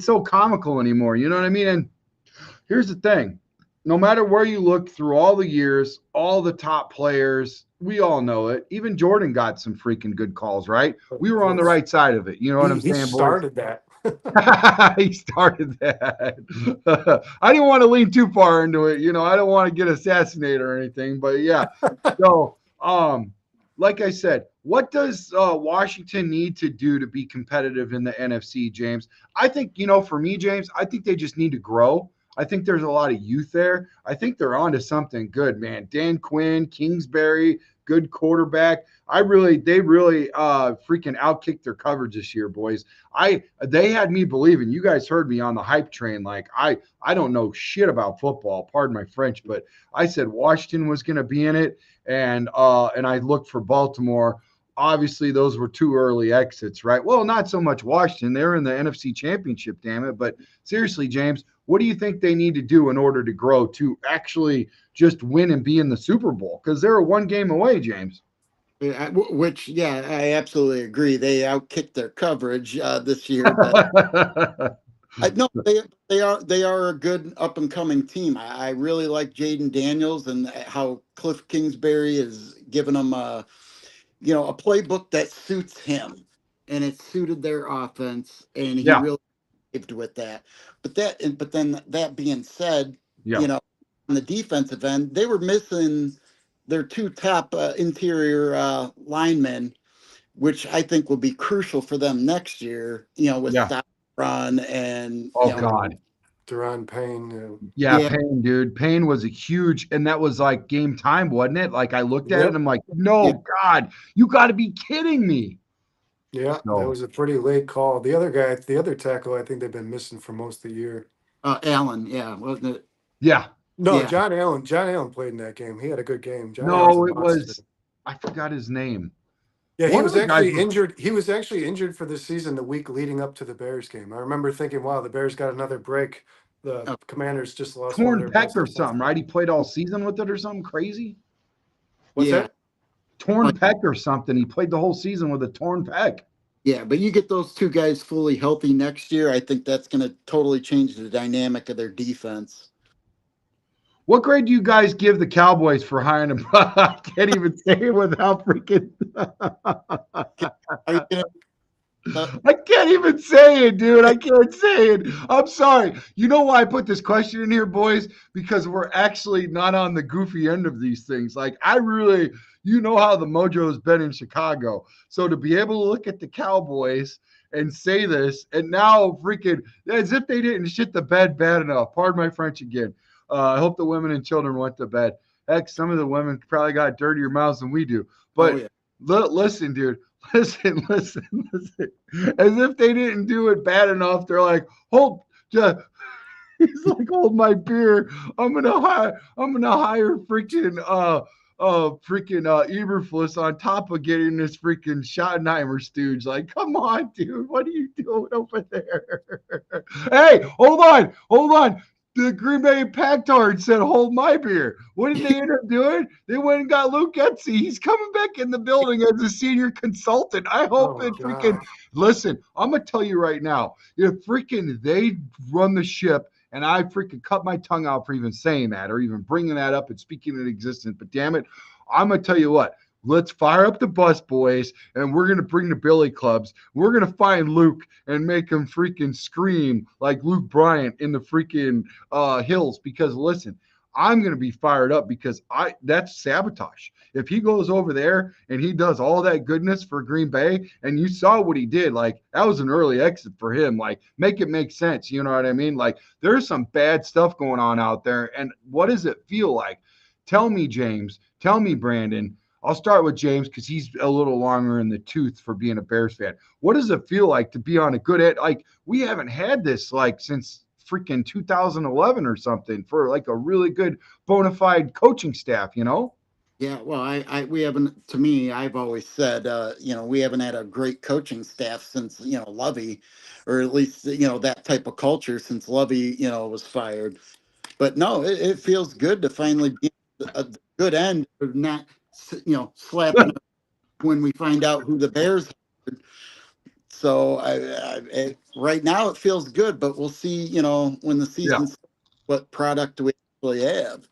so comical anymore. You know what I mean? And here's the thing: no matter where you look through all the years, all the top players, we all know it. Even Jordan got some freaking good calls, right? We were on the right side of it. You know what I'm He saying, boys? started that. He started that. I didn't want to lean too far into it. You know, I don't want to get assassinated or anything, but yeah. So, like I said, what does Washington need to do to be competitive in the NFC, James? I think, for me, James, I think they just need to grow. I think there's a lot of youth there. I think they're onto something good, man. Dan Quinn, Kingsbury, good quarterback. They really freaking outkicked their coverage this year, boys. They had me believing. You guys heard me on the hype train. Like I don't know shit about football, pardon my French, but I said Washington was going to be in it, and I looked for Baltimore. Obviously, those were too early exits, right? Well, not so much Washington. They were in the NFC Championship, damn it. But seriously, James, what do you think they need to do in order to grow to actually just win and be in the Super Bowl? Because they're one game away, James. Which, yeah, I absolutely agree. They outkicked their coverage this year, but no, they are a good up and coming team. I really like Jaden Daniels and how Cliff Kingsbury is giving them a playbook that suits him, and it suited their offense, and he Yeah. really lived with that. But then that being said, Yeah. On the defensive end, they were missing their two top interior linemen, which I think will be crucial for them next year. With Yeah. stop run and Oh God. Duran Payne. Yeah, Payne, dude. Payne was a huge, and that was like game time, wasn't it? Like I looked at it and I'm like, no, God, you got to be kidding me. Yeah, So, that was a pretty late call. The other tackle, I think they've been missing for most of the year. Allen, wasn't it? yeah. No, Yeah. John Allen. John Allen played in that game. He had a good game. John No, Allen's a it monster. was, I forgot his name. Yeah, he One was of the guys actually was- injured. He was actually injured for the season the week leading up to the Bears game. I remember thinking, wow, the Bears got another break. The Oh, Commanders just lost one of Torn their pec best or defense. something, right? He played all season with it or something crazy. What's yeah. that? Torn pec or something. He played the whole season with a torn pec. Yeah, but you get those two guys fully healthy next year, I think that's going to totally change the dynamic of their defense. What grade do you guys give the Cowboys for hiring him? I can't even say it without freaking. Are you gonna, I can't even say it, dude. I can't say it. I'm sorry. You know why I put this question in here, boys? Because we're actually not on the goofy end of these things. Like, I really, you know how the mojo has been in Chicago. So to be able to look at the Cowboys and say this, and now freaking as if they didn't shit the bed bad enough. Pardon my French again. I hope the women and children went to bed. Heck, some of the women probably got dirtier mouths than we do. oh But yeah. listen, dude. Listen. As if they didn't do it bad enough. They're like, hold, just, he's like, hold my beer. I'm gonna hire freaking Eberflus on top of getting this freaking Schottenheimer stooge. Like, come on, dude. What are you doing over there? Hey, hold on. The Green Bay Pactard said, hold my beer. What did they end up doing? They went and got Luke Getzey. He's coming back in the building as a senior consultant. I hope Oh it freaking, God. listen, I'm going to tell you right now, if freaking they run the ship, and I freaking cut my tongue out for even saying that or even bringing that up and speaking in existence, but damn it, I'm going to tell you what. Let's fire up the bus, boys, and we're going to bring the billy clubs. We're going to find Luke and make him freaking scream like Luke Bryant in the freaking hills. Because listen, I'm going to be fired up because that's sabotage. If he goes over there and he does all that goodness for Green Bay, and you saw what he did, like that was an early exit for him. Like make it make sense. You know what I mean? Like there's some bad stuff going on out there. And what does it feel like? Tell me, James. Tell me, Brandon. I'll start with James because he's a little longer in the tooth for being a Bears fan. What does it feel like to be on a good ed? Like we haven't had this like since freaking 2011 or something for like a really good bona fide coaching staff, you know? Yeah, well, we haven't. To me, I've always said, we haven't had a great coaching staff since Lovey, or at least that type of culture since Lovey was fired. But no, it feels good to finally be a good end, of not slapping when we find out who the Bears are. So right now it feels good, but we'll see. When the Yeah. season's what product we actually have.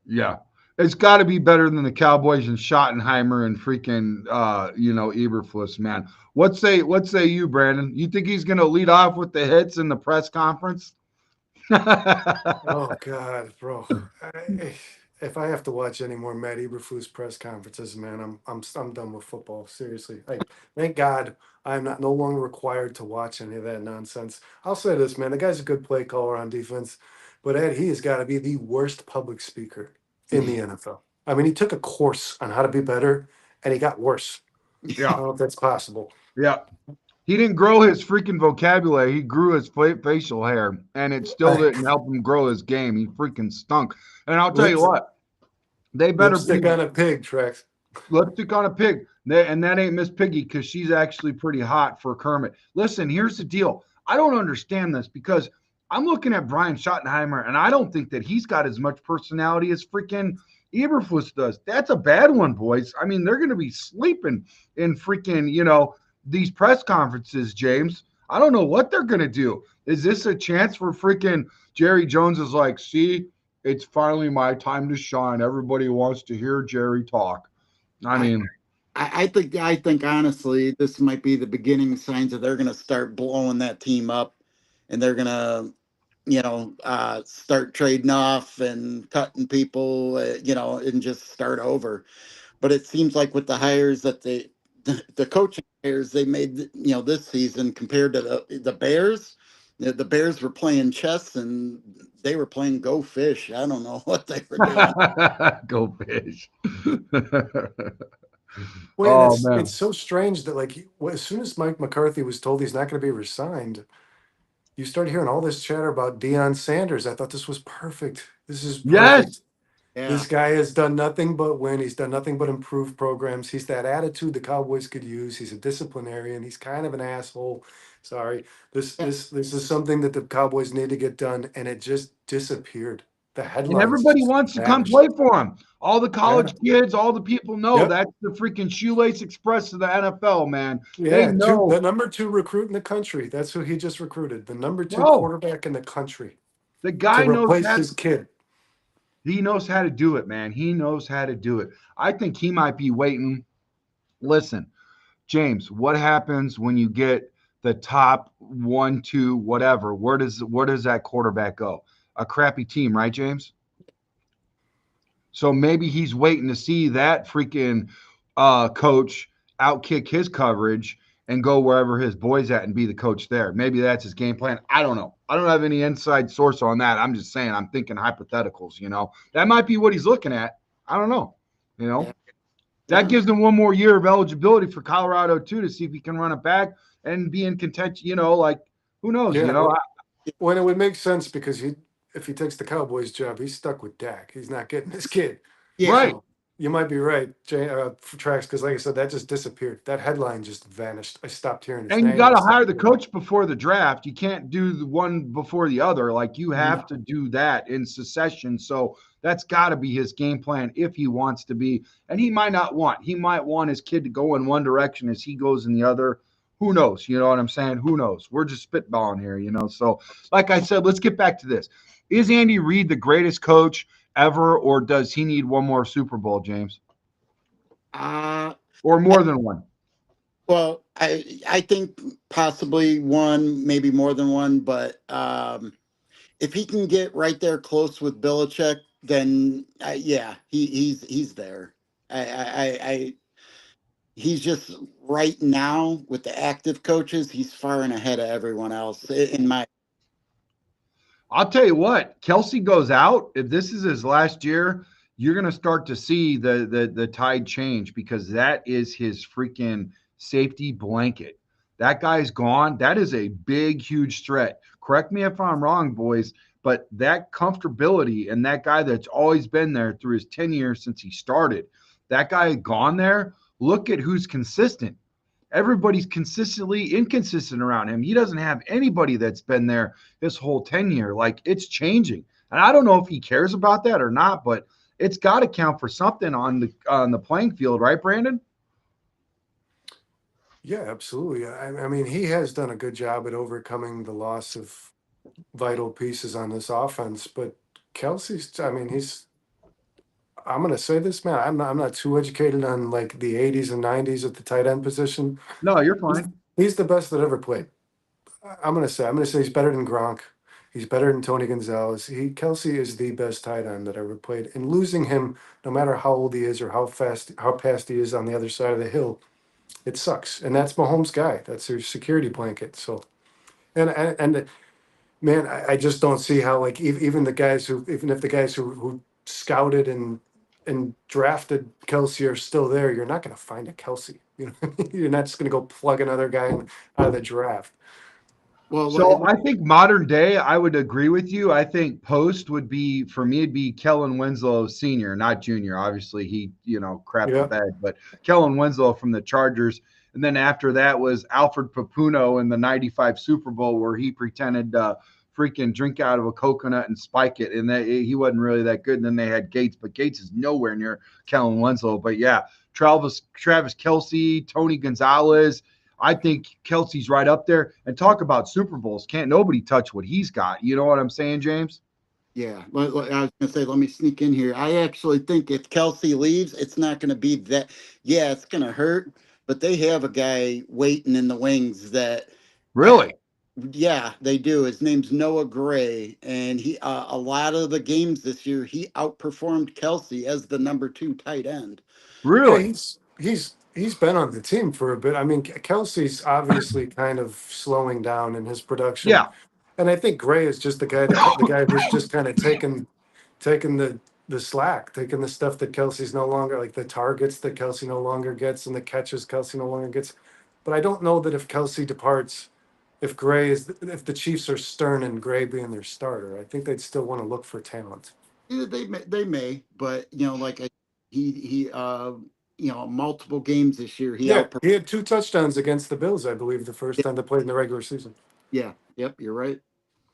Yeah. It's got to be better than the Cowboys and Schottenheimer and freaking Eberflus, man. What say you, Brandon? You think he's going to lead off with the hits in the press conference? Oh God, bro. If I have to watch any more Matt Eberflus press conferences, man, I'm done with football. Seriously. Thank God I'm not no longer required to watch any of that nonsense. I'll say this, man. The guy's a good play caller on defense, but Ed, he has got to be the worst public speaker in the NFL. I mean, he took a course on how to be better, and he got worse. I Yeah. don't know if that's possible. Yeah. He didn't grow his freaking vocabulary. He grew his facial hair, and it still didn't help him grow his game. He freaking stunk. And I'll tell you Lips, what, they better lipstick be on a pig, Trex. lipstick on a pig. And that ain't Miss Piggy because she's actually pretty hot for Kermit. Listen, here's the deal. I don't understand this because I'm looking at Brian Schottenheimer, and I don't think that he's got as much personality as freaking Eberflus does. That's a bad one, boys. I mean, they're going to be sleeping in freaking, these press conferences, James. I don't know what they're going to do. Is this a chance for freaking Jerry Jones is like, see, it's finally my time to shine. Everybody wants to hear Jerry talk. I mean, I think honestly, this might be the beginning signs that they're going to start blowing that team up, and they're going to, start trading off and cutting people, and just start over. But it seems like with the hires that the coaching hires they made, this season compared to the Bears, the Bears were playing chess and they were playing Go Fish. I don't know what they were doing. go fish. Well, and Oh it's man. so strange that as soon as Mike McCarthy was told he's not going to be resigned, you start hearing all this chatter about Deion Sanders. I thought this was perfect. This is Yes. perfect. Yeah. This guy has done nothing but win. He's done nothing but improve programs. He's that attitude the Cowboys could use. He's a disciplinarian. He's kind of an asshole, Sorry. This is something that the Cowboys need to get done, and it just disappeared. The And headlines everybody just wants to come vanished. play for him. All the Yeah. college kids, all the people know Yep. that's the freaking shoelace express of the NFL, man. They Yeah. The know, number 2 recruit in the country. That's who he just recruited. The number 2 bro, quarterback in the country the to guy knows replace how to, his kid. he knows how to do it, man. He knows how to do it. I think he might be waiting. Listen, James, what happens when you get the top one, two, whatever? Where does that quarterback go? A crappy team, right, James? So maybe he's waiting to see that freaking coach outkick his coverage and go wherever his boy's at and be the coach there. Maybe that's his game plan. I don't know. I don't have any inside source on that. I'm just saying, I'm thinking hypotheticals, That might be what he's looking at. I don't know. You Yeah. know, that Yeah. gives him one more year of eligibility for Colorado too to see if he can run it back and be in contention, like who knows, Yeah. When it would make sense because if he takes the Cowboys job, he's stuck with Dak. He's not getting his kid. Yeah. Right. So you might be right, for Tracks, because like I said, that just disappeared. That headline just vanished. I stopped hearing his And you name. got I to stopped hire the hearing. coach before the draft. You can't do the one before the other. Like you have No. to do that in succession. So that's got to be his game plan if he wants to be. And he might not want. He might want his kid to go in one direction as he goes in the other. Who knows? You know what I'm saying? Who knows? We're just spitballing here. So, like I said, let's get back to this. Is Andy Reid the greatest coach ever, or does he need one more Super Bowl, James? Uh, Or I, more than one? well, I think possibly one, maybe more than one, but if he can get right there close with Belichick, then yeah, he's there. I he's just right now with the active coaches, he's far and ahead of everyone else in my. I'll tell you what, Kelsey goes out. If this is his last year, you're going to start to see the tide change because that is his freaking safety blanket. That guy's gone. That is a big, huge threat. Correct me if I'm wrong, boys, but that comfortability and that guy that's always been there through his 10 years since he started, that guy gone there. Look at who's consistent. Everybody's consistently inconsistent around him. He doesn't have anybody that's been there this whole tenure. Like it's changing. And I don't know if he cares about that or not, but it's got to count for something on the playing field, right, Brandon? Yeah, absolutely. I mean, he has done a good job at overcoming the loss of vital pieces on this offense, but Kelsey's. I mean, he's. I'm gonna say this, man. I'm not too educated on like the '80s and '90s at the tight end position. No, you're He's, fine. he's the best that ever played. I'm gonna say he's better than Gronk. He's better than Tony Gonzalez. Kelsey is the best tight end that ever played. And losing him, no matter how old he is or how fast he is on the other side of the hill, it sucks. And that's Mahomes' guy. That's their security blanket. So and man, I just don't see how like even the guys who even if the guys who scouted and drafted Kelsey are still there, you're not gonna find a Kelsey. You know, what I mean? You're not just gonna go plug another guy out of the draft. Well, So I think modern day, I would agree with you. I think post would be for me, it'd be Kellen Winslow Sr., not Junior. Obviously, he crapped the Yeah. bed, but Kellen Winslow from the Chargers. And then after that was Alfred Papuno in the 95 Super Bowl, where he pretended to freaking drink out of a coconut and spike it. And he wasn't really that good. And then they had Gates, but Gates is nowhere near Kellen Winslow. But yeah, Travis Kelsey, Tony Gonzalez. I think Kelsey's right up there. And talk about Super Bowls. Can't nobody touch what he's got. You know what I'm saying, James? yeah, I was going to say, let me sneak in here. I actually think if Kelsey leaves, it's not going to be that. Yeah, it's going to hurt, but they have a guy waiting in the wings that, uh, Really? yeah, they do. His name's Noah Gray, and he a lot of the games this year he outperformed Kelsey as the number 2 tight end. Yeah, Really? he's been on the team for a bit. I mean, Kelsey's obviously kind of slowing down in his production, Yeah. and I think Gray is just the guy who's just kind of taking the slack, taking the stuff that Kelsey's no longer like the targets that Kelsey no longer gets and the catches Kelsey no longer gets. But I don't know that if Kelsey departs, if the Chiefs are stern and Gray being their starter, I think they'd still want to look for talent. Yeah, they may, but like he multiple games this year. He Yeah, outperformed. he had 2 touchdowns against the Bills, I believe, the first time they played in the regular season. Yeah, yep, you're right.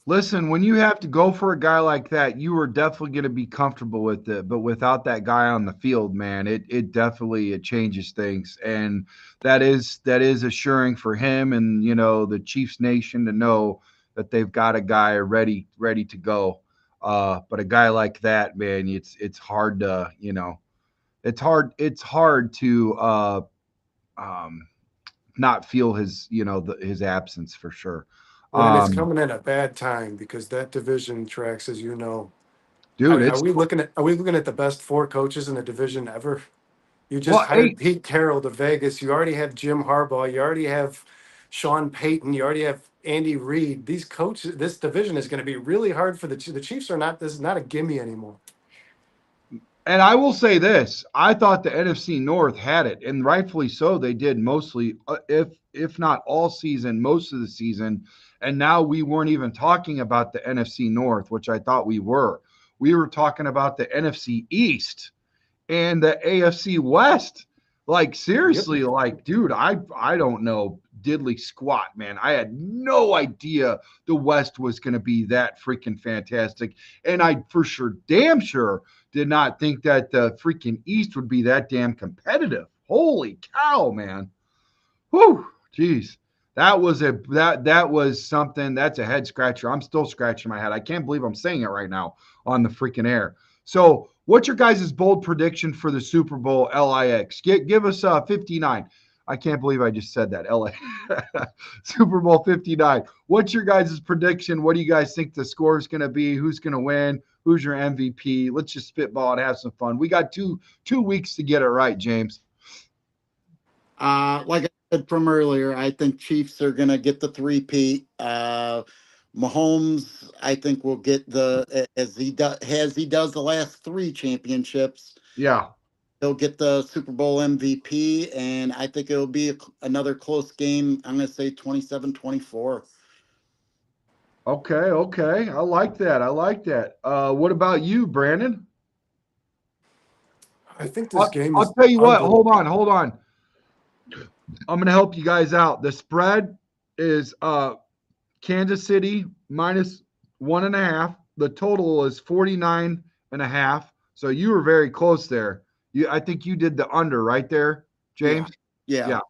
Listen, when you have to go for a guy like that, you are definitely going to be comfortable with it. But without that guy on the field, man, it definitely it changes things, and that is assuring for him and the Chiefs Nation to know that they've got a guy ready to go. But a guy like that, man, it's hard to it's hard to um, not feel his absence for sure. Well, and it's Um, coming at a bad time because that division tracks, as you know. I dude, mean, it's are we looking at the best 4 coaches in the division ever? You just well, hired hey, Pete Carroll to Vegas. You already have Jim Harbaugh. You already have Sean Payton. You already have Andy Reid. These coaches, this division is going to be really hard for the Chiefs. Are not. This is not a gimme anymore. and I will say this: I thought the NFC North had it, and rightfully so. They did mostly, if not all season, most of the season. And now we weren't even talking about the NFC North, which I thought we were. We were talking about the NFC East and the AFC West. Like Yep. seriously, like dude, I don't know diddly squat, man. I had no idea the West was going to be that freaking fantastic, and I for sure, damn sure, did not think that the freaking East would be that damn competitive. Holy cow, man! Whew, jeez. That was something. That's a head scratcher. I'm still scratching my head. I can't believe I'm saying it right now on the freaking air. So, what's your guys' bold prediction for the Super Bowl LIX? Give us 59. I can't believe I just said that. LA Super Bowl 59. What's your guys' prediction? What do you guys think the score is going to be? Who's going to win? Who's your MVP? Let's just spitball and have some fun. We got two weeks to get it right, James. Like I said from earlier, I think Chiefs are going to get the three-peat. Mahomes, I think, will get as he does the last three championships. Yeah. He'll get the Super Bowl MVP, and I think it'll be another close game. I'm going to say 27-24. Okay. I like that. I like that. What about you, Brandon? I think this I'll, game I'll is tell you what. ugly. Hold on. I'm gonna help you guys out. The spread is Kansas City minus 1.5. The total is 49.5. So you were very close there. I think you did the under right there, Yeah, James. yeah. Yeah.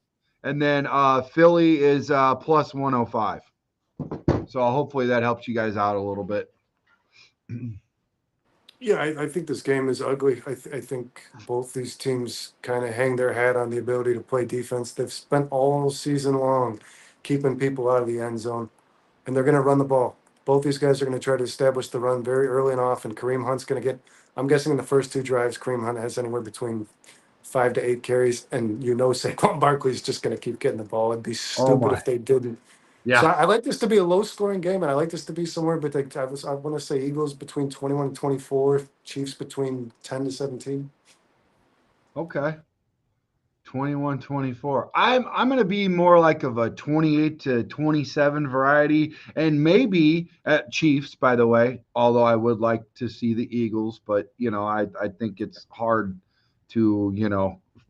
And then Philly is plus 105. So hopefully that helps you guys out a little bit. Yeah, I think this game is ugly. I think both these teams kind of hang their hat on the ability to play defense. They've spent all season long keeping people out of the end zone, and they're going to run the ball. Both these guys are going to try to establish the run very early and often. Kareem Hunt's going to get, I'm guessing in the first 2 drives, Kareem Hunt has anywhere between 5 to 8 carries, and Saquon Barkley's just going to keep getting the ball. It'd be Oh stupid my. if they didn't. So Yeah. I like this to be a low-scoring game, and I like this to be somewhere. But I want to say Eagles between 21 and 24, Chiefs between 10 to 17. Okay. 21-24. I'm going to be more like of a 28-27 variety, and maybe at Chiefs, by the way, although I would like to see the Eagles, but I think it's hard to,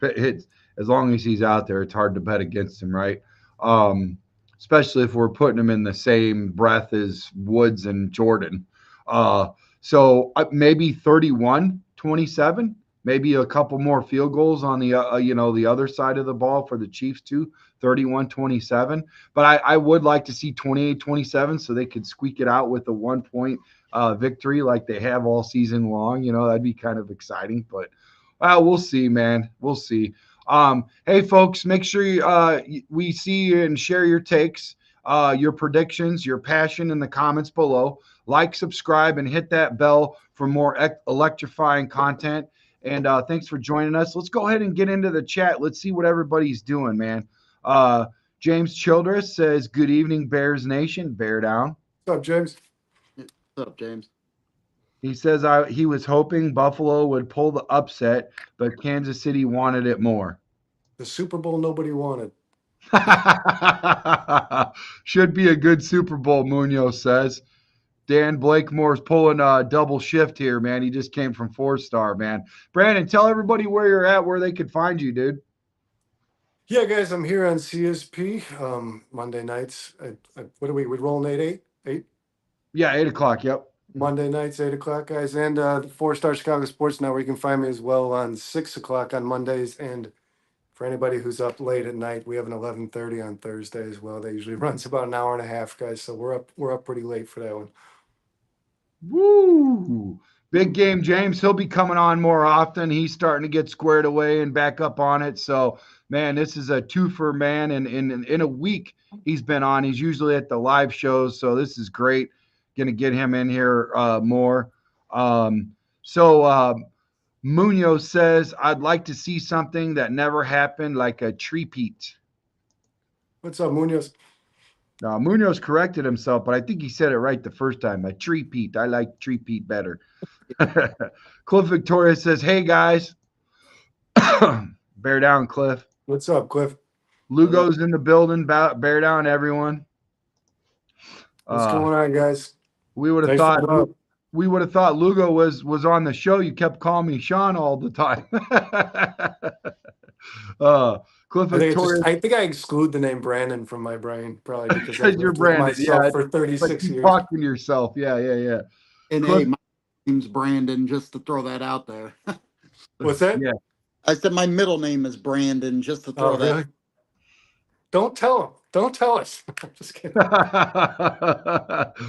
it's, as long as he's out there, it's hard to bet against him, right? Um, Especially if we're putting him in the same breath as Woods and Jordan. So maybe 31-27, maybe a couple more field goals on the other side of the ball for the Chiefs too, 31-27. But I would like to see 28-27 so they could squeak it out with a 1 point victory like they have all season long. That'd be kind of exciting. But we'll see, man. We'll see. Hey, folks, make sure we see you and share your takes, your predictions, your passion in the comments below. Like, subscribe, and hit that bell for more electrifying content. And thanks for joining us. Let's go ahead and get into the chat. Let's see what everybody's doing, man. James Childress says, "Good evening, Bears Nation. Bear down." What's up, James? What's up, James? He says he was hoping Buffalo would pull the upset, but Kansas City wanted it more. The Super Bowl nobody wanted. Should be a good Super Bowl, Munoz says. Dan Blakemore's pulling a double shift here, man. He just came from 4-star, man. Brandon, tell everybody where you're at, where they could find you, dude. Yeah, guys, I'm here on CSP Monday nights. What are we? We're rolling 8? Yeah, 8 o'clock. Yep. Monday nights, 8 o'clock, guys. And the 4-Star Chicago Sports Network. You can find me as well on 6 o'clock on Mondays. And for anybody who's up late at night, we have an 11:30 on Thursday as well. That usually runs about an hour and a half, guys. So we're up pretty late for that one. Woo! Big game, James. He'll be coming on more often. He's starting to get squared away and back up on it. So, man, this is a twofer, man. And in a week, he's been on. He's usually at the live shows. So this is great. Going to get him in here more. Munoz says, I'd like to see something that never happened, like a trepeat. What's up, Munoz? Now, Munoz corrected himself, but I think he said it right the first time. A trepeat. I like trepeat better. Cliff Victoria says, hey, guys. Bear down, Cliff. What's up, Cliff? Lugo's in the building. Bear down, everyone. What's going on, guys? We would have thought Lugo was on the show. You kept calling me Sean all the time. Cliff Victoria. I think I exclude the name Brandon from my brain, probably because I've you're lived with Brandon. myself Yeah, for 36 years. Talking to yourself. Yeah. And Cliff, hey, my name's Brandon, just to throw that out there. What's that? Yeah. I said my middle name is Brandon, just to throw that. Really? Don't tell him. Don't tell us. I'm just kidding.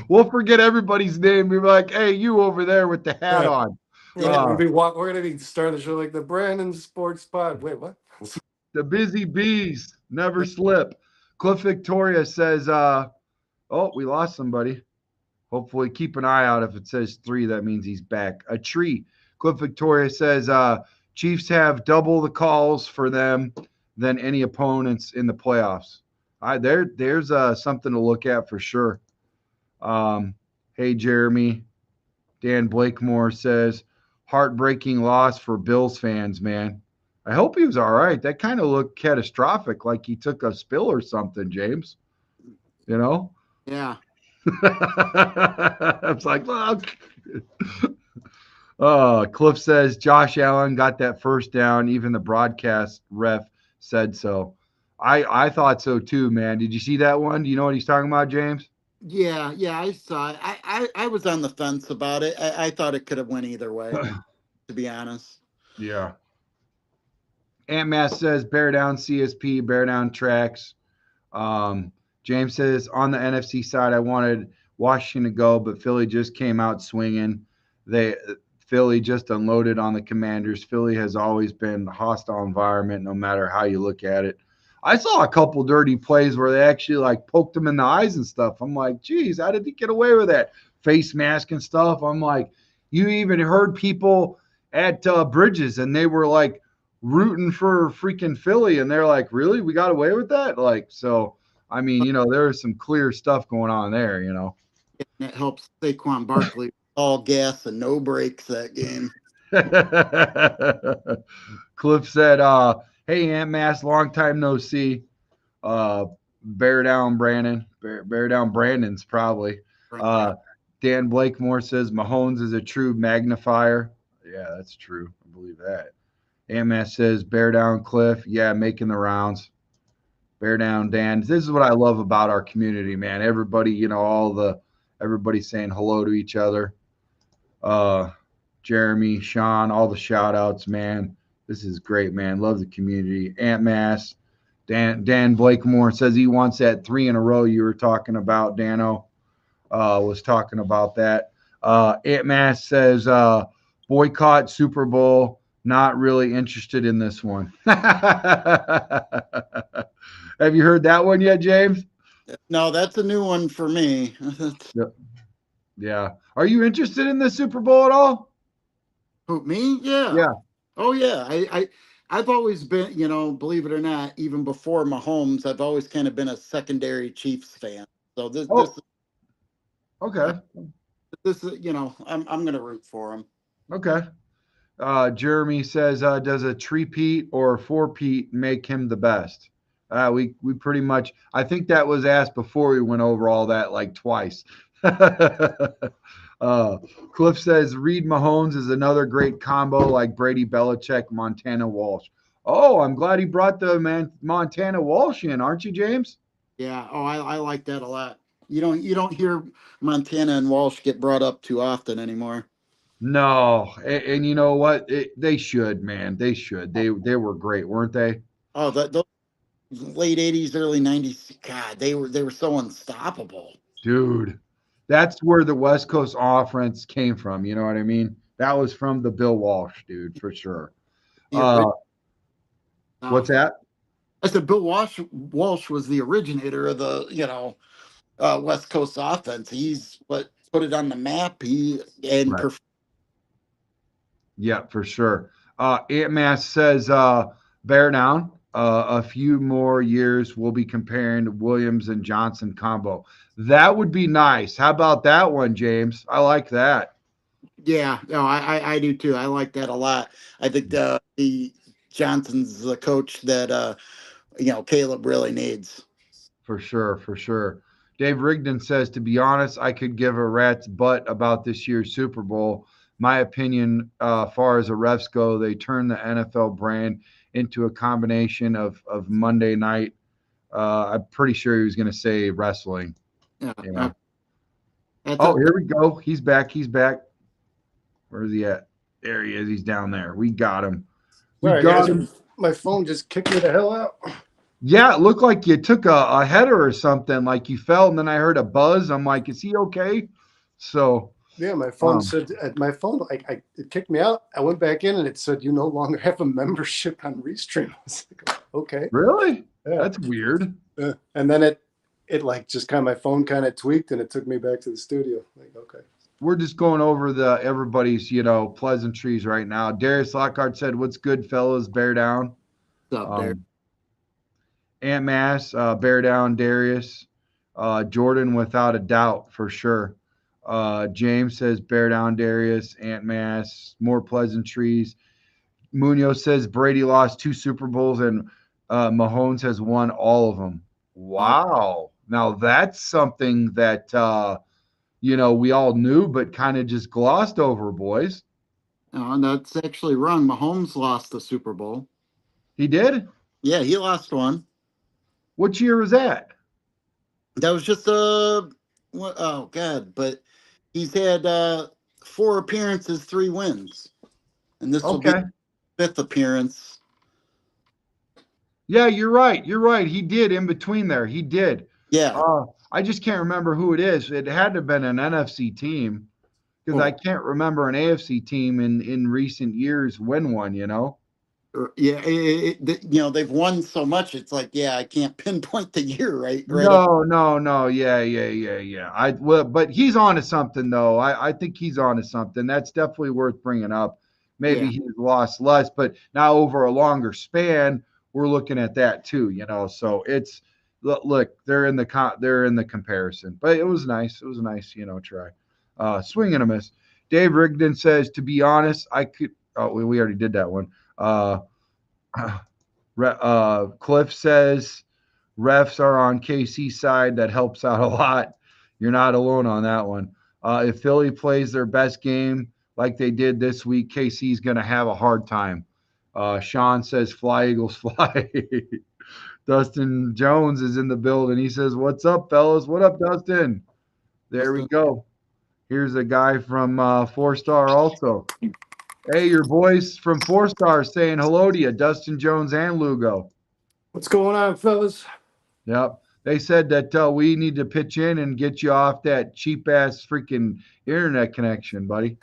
We'll forget everybody's name. We're like, hey, you over there with the hat on. Yeah, we're gonna be starting the show like the Brandon Sports Pod. Wait, what? The busy bees never slip. Cliff Victoria says, we lost somebody. Hopefully keep an eye out. If it says 3, that means he's back. A tree. Cliff Victoria says, Chiefs have double the calls for them than any opponents in the playoffs. There's something to look at for sure. Hey, Jeremy. Dan Blakemore says, heartbreaking loss for Bills fans, man. I hope he was all right. That kind of looked catastrophic, like he took a spill or something, James. You know? Yeah. It's like, look. Cliff says Josh Allen got that first down. Even the broadcast ref said so. I thought so too, man. Did you see that one? Do you know what he's talking about, James? Yeah, I saw it. I was on the fence about it. I thought it could have went either way, to be honest. Yeah. Ant Mass says bear down CSP, bear down tracks. James says on the NFC side, I wanted Washington to go, but Philly just came out swinging. Philly just unloaded on the Commanders. Philly has always been a hostile environment, no matter how you look at it. I saw a couple dirty plays where they actually like poked him in the eyes and stuff. I'm like, geez, how did he get away with that? Face mask and stuff. I'm like, you even heard people at Bridges and they were like rooting for freaking Philly. And they're like, really? We got away with that? Like, so, I mean, there is some clear stuff going on there, And it helps Saquon Barkley all gas and no brakes that game. Cliff said, hey, Aunt Mass, long time no see. Bear down, Brandon. Bear down, Brandon's probably. Dan Blakemore says Mahomes is a true magnifier. Yeah, that's true. I believe that. Aunt Mass says bear down, Cliff. Yeah, making the rounds. Bear down, Dan. This is what I love about our community, man. Everybody, everybody saying hello to each other. Jeremy, Sean, all the shout outs, man. This is great, man. Love the community. Aunt Mass, Dan Blakemore says he wants that 3 in a row you were talking about. Dano was talking about that. Aunt Mass says boycott Super Bowl. Not really interested in this one. Have you heard that one yet, James? No, that's a new one for me. Yeah. Are you interested in the Super Bowl at all? Who, me? Yeah. Yeah. Oh yeah. I've always been, believe it or not, even before Mahomes, I've always kind of been a secondary Chiefs fan. So this okay. This is, I'm gonna root for him. Okay. Jeremy says, does a 3-peat or a 4-peat make him the best? We pretty much, I think that was asked before we went over all that like twice. Cliff says Reed Mahomes is another great combo like Brady Belichick, Montana Walsh. Oh, I'm glad he brought the Montana Walsh in, aren't you, James? Yeah. Oh, I like that a lot. You don't hear Montana and Walsh get brought up too often anymore. No, and you know what? They should, man. They should. They were great, weren't they? Oh, those late '80s, early '90s. God, they were so unstoppable. Dude, that's where the West Coast offense came from. You know what I mean? That was from the Bill Walsh, dude, for sure. The original. What's that? I said Bill Walsh was the originator of the West Coast offense. He's what put it on the map. He and Right. Yeah, for sure. Ant Mass says, bear down. A few more years, we'll be comparing Williams and Johnson combo. That would be nice. How about that one, James? I like that. Yeah, no, I do too. I like that a lot. I think the Johnson's the coach that Caleb really needs. For sure, for sure. Dave Rigdon says, to be honest, I could give a rat's butt about this year's Super Bowl. My opinion, far as the refs go, they turned the NFL brand into a combination of Monday night. I'm pretty sure he was going to say wrestling. Yeah, You know. that's Oh, here we go. He's back. He's back. Where's he at? There he is. He's down there. We got him. We Sorry, got guys. him. My phone just kicked me the hell out. Yeah, it looked like you took a header or something, like you fell, and then I heard a buzz. I'm like, is he okay? So Yeah, my phone said it kicked me out. I went back in and it said you no longer have a membership on Restream. I was like, okay. really? Yeah. That's weird. And then it like just kind of my phone kind of tweaked and it took me back to the studio. Like, okay. We're just going over the everybody's, pleasantries right now. Darius Lockhart said, what's good, fellas? Bear down. what's up there. Ant Mass, bear down, Darius. Jordan, without a doubt, for sure. James says, bear down, Darius. Ant Mass, more pleasantries. Munoz says Brady lost 2 Super Bowls and Mahomes has won all of them. Wow. Now that's something that, we all knew, but kind of just glossed over, boys. No, and that's actually wrong. Mahomes lost the Super Bowl. He did? Yeah, he lost one. What year was that? That was just oh God, but he's had 4 appearances, 3 wins, and this will be Okay. 5th appearance. Yeah, you're right. You're right. He did in between there. He did. Yeah, I just can't remember who it is. It had to have been an NFC team because I can't remember an AFC team in recent years win one, yeah. They've won so much. It's like, yeah, I can't pinpoint the year, right? No. Yeah. But he's on to something though. I think he's on to something. That's definitely worth bringing up. Maybe Yeah. he's lost less, but now over a longer span, we're looking at that too. So it's look, they're in the comparison, but it was nice. It was a nice, try. Swing and a miss. Dave Rigdon says, to be honest, I could. Oh, we already did that one. Cliff says refs are on KC's side. That helps out a lot. You're not alone on that one. If Philly plays their best game like they did this week, KC's going to have a hard time. Sean says, fly, Eagles, fly. Dustin Jones is in the building. He says, what's up, fellas? What up, Dustin? There we go. Here's a guy from 4-Star also. Hey, your boys from 4-Star saying hello to you, Dustin Jones and Lugo. What's going on, fellas? Yep. They said that we need to pitch in and get you off that cheap-ass freaking internet connection, buddy.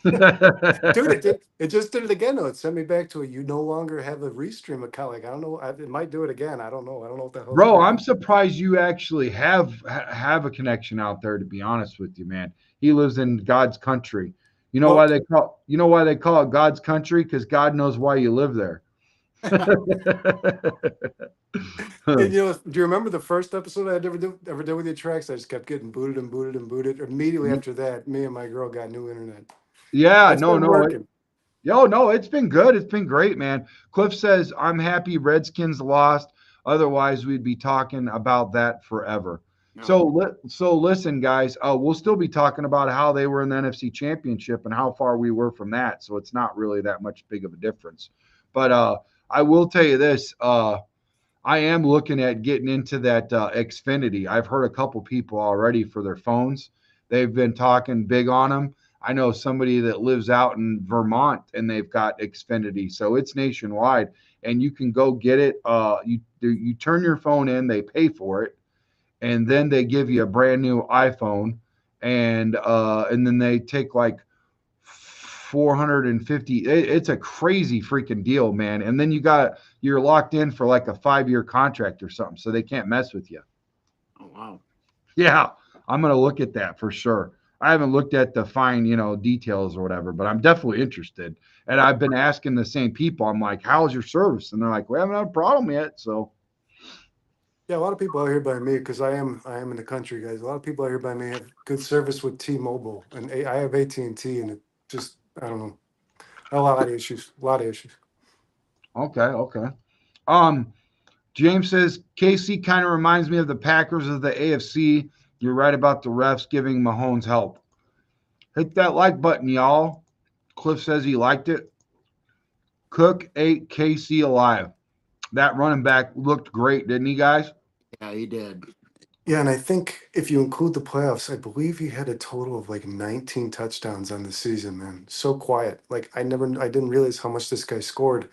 Dude, it just did it again, though. It sent me back to you no longer have a Restream account. Like, I don't know. It might do it again. I don't know what the hell. Bro, I'm surprised you actually have a connection out there, to be honest with you, man. He lives in God's country. You know why they call it God's country? Because God knows why you live there. And, do you remember the first episode I ever did with your tracks? I just kept getting booted and booted and booted. Immediately after that, me and my girl got new internet. Yeah, It's no. It's been good. It's been great, man. Cliff says, I'm happy Redskins lost. Otherwise, we'd be talking about that forever. No. So listen, guys. We'll still be talking about how they were in the NFC Championship and how far we were from that. So it's not really that much big of a difference. But I will tell you this. I am looking at getting into that Xfinity. I've heard a couple people already for their phones. They've been talking big on them. I know somebody that lives out in Vermont and they've got Xfinity, so it's nationwide, and you can go get it. You turn your phone in, they pay for it, and then they give you a brand new iPhone, and then they take like 450. It's a crazy freaking deal, man. And then you're locked in for like a 5-year contract or something, so they can't mess with you. Oh wow. Yeah, I'm gonna look at that for sure. I haven't looked at the fine, details or whatever, but I'm definitely interested. And I've been asking the same people. I'm like, "How's your service?" And they're like, "We haven't had a problem yet." So, Yeah, a lot of people out here by me because I am in the country, guys. A lot of people out here by me have good service with T-Mobile, and I have AT&T, and it just I don't know, a lot of issues, a lot of issues. okay, okay. Um, James says KC kind of reminds me of the Packers of the AFC. You're right about the refs giving Mahomes help. Hit that like button, y'all. Cliff says he liked it. Cook ate KC alive. That running back looked great, didn't he, guys? Yeah, he did. Yeah, and I think if you include the playoffs, I believe he had a total of like 19 touchdowns on the season, man. So quiet. Like I didn't realize how much this guy scored.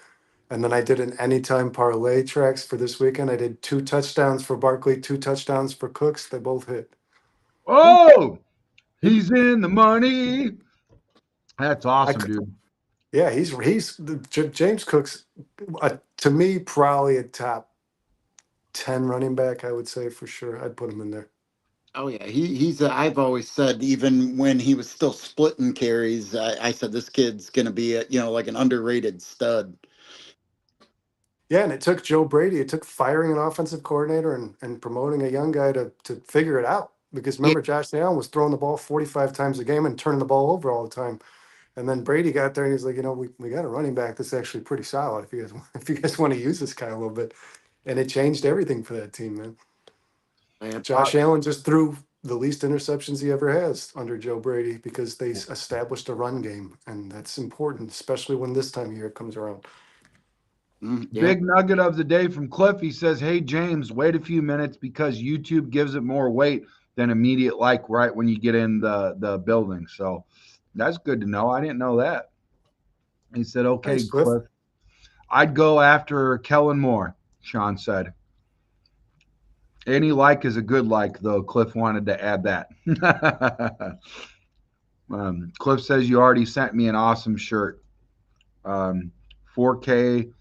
And then I did an anytime parlay tracks for this weekend. I did 2 touchdowns for Barkley, 2 touchdowns for Cooks. They both hit. Oh, he's in the money. That's I awesome, could, dude. yeah, James Cook's to me probably a top 10 running back. I would say for sure. I'd put him in there. Oh yeah, I've always said, even when he was still splitting carries, I said this kid's gonna be like an underrated stud. Yeah, and it took Joe Brady. It took firing an offensive coordinator and promoting a young guy to figure it out. Because Yeah, remember, Josh Allen was throwing the ball 45 times a game and turning the ball over all the time. And then Brady got there and he's like, we got a running back that's actually pretty solid if you guys if you guys want to use this guy a little bit. And it changed everything for that team, man. man. Uh, Josh Allen just threw the least interceptions he ever has under Joe Brady because they established a run game, and that's important, especially when this time of year comes around. Yeah. Big nugget of the day from Cliff. He says, "Hey James, wait a few minutes because YouTube gives it more weight than immediate like right when you get in the building." So that's good to know. I didn't know that. He said, "Okay, Thanks, Cliff. Cliff. I'd go after Kellen Moore." Sean said, "Any like is a good like," though. Cliff wanted to add that. Cliff says, "You already sent me an awesome shirt. 4K,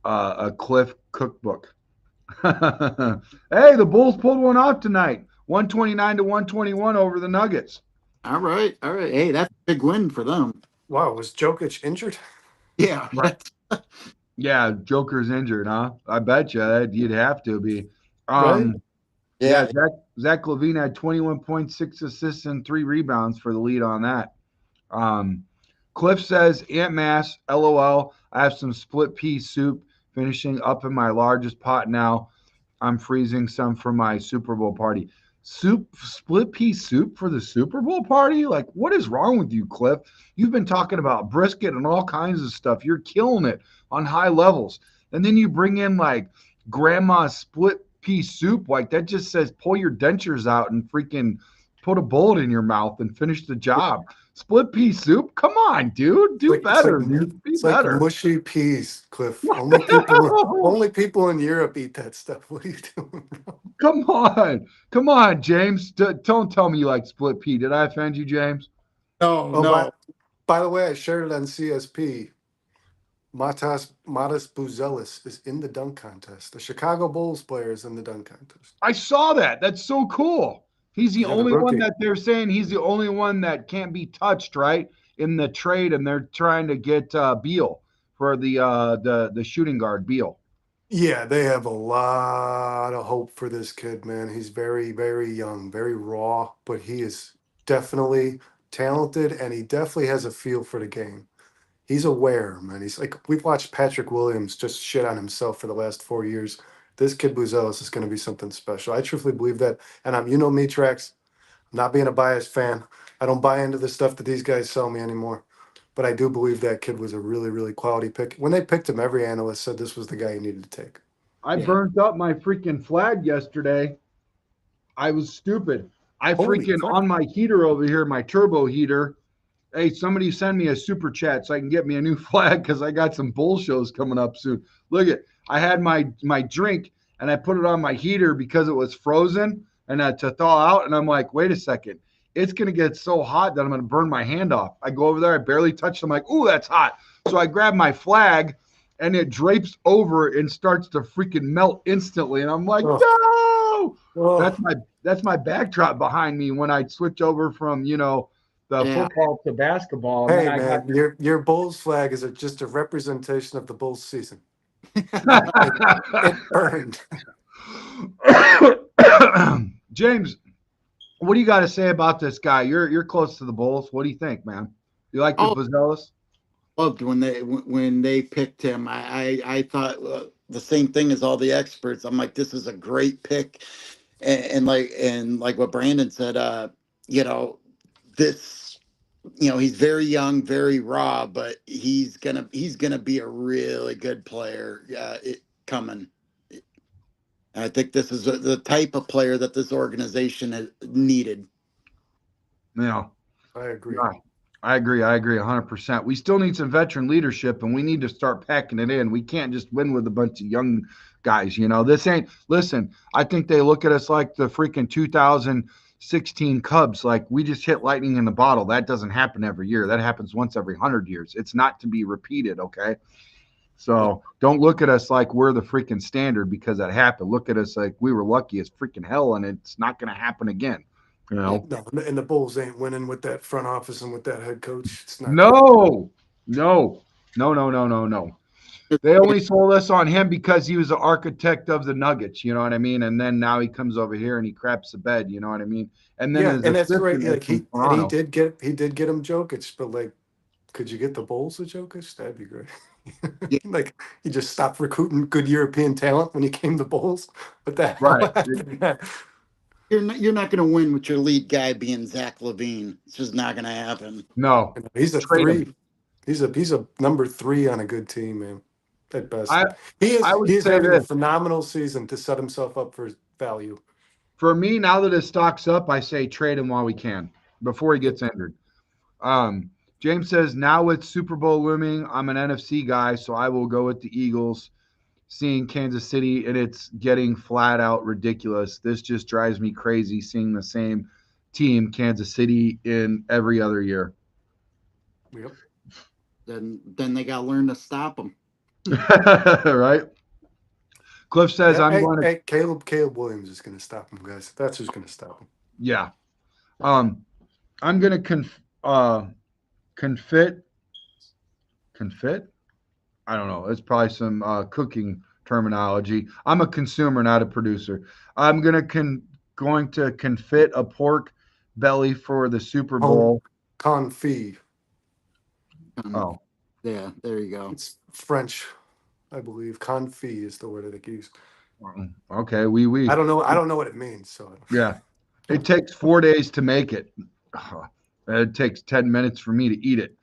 a Cliff cookbook." Hey, the Bulls pulled one off tonight, 129 to 121 over the Nuggets. All right, all right. Hey, that's a big win for them. Wow, was Jokic injured? Yeah, Right. Yeah, Joker's injured, huh? I bet you that you'd have to be. Right? Yeah, yeah. Zach Levine had 21.6 assists and 3 rebounds for the lead on that. Um, Cliff says, Aunt Mass, LOL. I have some split pea soup finishing up in my largest pot now. I'm freezing some for my Super Bowl party. Split pea soup for the Super Bowl party? Like, what is wrong with you, Cliff? You've been talking about brisket and all kinds of stuff. You're killing it on high levels. And then you bring in like grandma's split pea soup. Like, that just says pull your dentures out and freaking put a bullet in your mouth and finish the job. Split pea soup? Come on, dude. Do It's like better, dude. Be it's like better. mushy peas, Cliff. What Only the people hell? only people in Europe eat that stuff. What are you doing, bro? Come on. Come on, James. Don't tell me you like split pea. Did I offend you, James? No, Oh, no. by the way, I shared it on CSP. Matas Buzelis is in the dunk contest. The Chicago Bulls player is in the dunk contest. I saw that. That's so cool. He's the Yeah, the only one rookie. that they're saying he's the only one that can't be touched, right? In the trade, and they're trying to get Beal for the shooting guard, Beal. Yeah, they have a lot of hope for this kid, man. He's very, very young, very raw, but he is definitely talented and he definitely has a feel for the game. He's aware, man. He's like we've watched Patrick Williams just shit on himself for the last 4 years, this kid Buzelis is going to be something special. I truthfully believe that. And you know me, Trax, not being a biased fan. I don't buy into the stuff that these guys sell me anymore. But I do believe that kid was a really, really quality pick. When they picked him, every analyst said this was the guy you needed to take. I Yeah. burnt up my freaking flag yesterday. I was stupid. I Holy freaking crap. on my heater over here, my turbo heater. Hey, somebody send me a super chat so I can get me a new flag because I got some bull shows coming up soon. Look at, I had my drink and I put it on my heater because it was frozen and to thaw out. And I'm like, wait a second, it's gonna get so hot that I'm gonna burn my hand off. I go over there, I barely touched. I'm like, ooh, that's hot. So I grab my flag and it drapes over and starts to freaking melt instantly. And I'm like, Oh. no, Oh. that's my backdrop behind me when I switch over from the Yeah. football to basketball. And Hey, then I man, your Bulls flag is just a representation of the Bulls season. It burned. James, what do you got to say about this guy? You're close to the Bulls. What do you think, man? You like the Oh, Buzelis? loved when they picked him. I thought the same thing as all the experts. I'm like, this is a great pick, and like what Brandon said. You know, this. He's very young, very raw, but he's gonna be a really good player coming. And I think this is the type of player that this organization has needed. Yeah. I agree. Yeah, I agree. I agree 100%. We still need some veteran leadership, and we need to start packing it in. We can't just win with a bunch of young guys. This ain't. Listen, I think they look at us like the freaking 2016 Cubs. Like we just hit lightning in the bottle. That doesn't happen every year. That happens once every 100 years. It's not to be repeated. Okay. So don't look at us like we're the freaking standard because that happened. Look at us like we were lucky as freaking hell, and it's not going to happen again. No, and the Bulls ain't winning with that front office and with that head coach. It's not. No, no, no, no, no, no, no. They only sold us on him because he was the architect of the Nuggets. You know what I mean? And then now he comes over here and he craps the bed. You know what I mean? And then Yeah, his and that's great. assistant is Like from he Toronto. did get him Jokic, but like, could you get the Bulls with Jokic? That'd be great. Yeah. Like he just stopped recruiting good European talent when he came to Bulls. What the hell Right. happened? You're not going to win with your lead guy being Zach LaVine. It's just not going to happen. No, He's a trade him. three. He's a number three on a good team, man. At best, I he I would is say having a this. phenomenal season to set himself up for value. For me, now that his stock's up, I say trade him while we can before he gets injured. James says, now with Super Bowl looming, I'm an NFC guy, so I will go with the Eagles. Seeing Kansas City, and it's getting flat out ridiculous. This just drives me crazy seeing the same team, Kansas City, in every other year. Yep. Then they got to learn to stop them. Right? Cliff says, Yeah, I'm going to. Hey, Caleb Williams is going to stop him, guys. That's who's going to stop him. Yeah. I'm going to confit. I don't know. It's probably some cooking terminology. I'm a consumer, not a producer. I'm going to confit a pork belly for the Super Bowl. Confit. Oh, Yeah, there you go. It's French, I believe. Confit is the word that they use. okay. We. I don't know what it means. So Yeah. It takes 4 days to make it. It takes 10 minutes for me to eat it.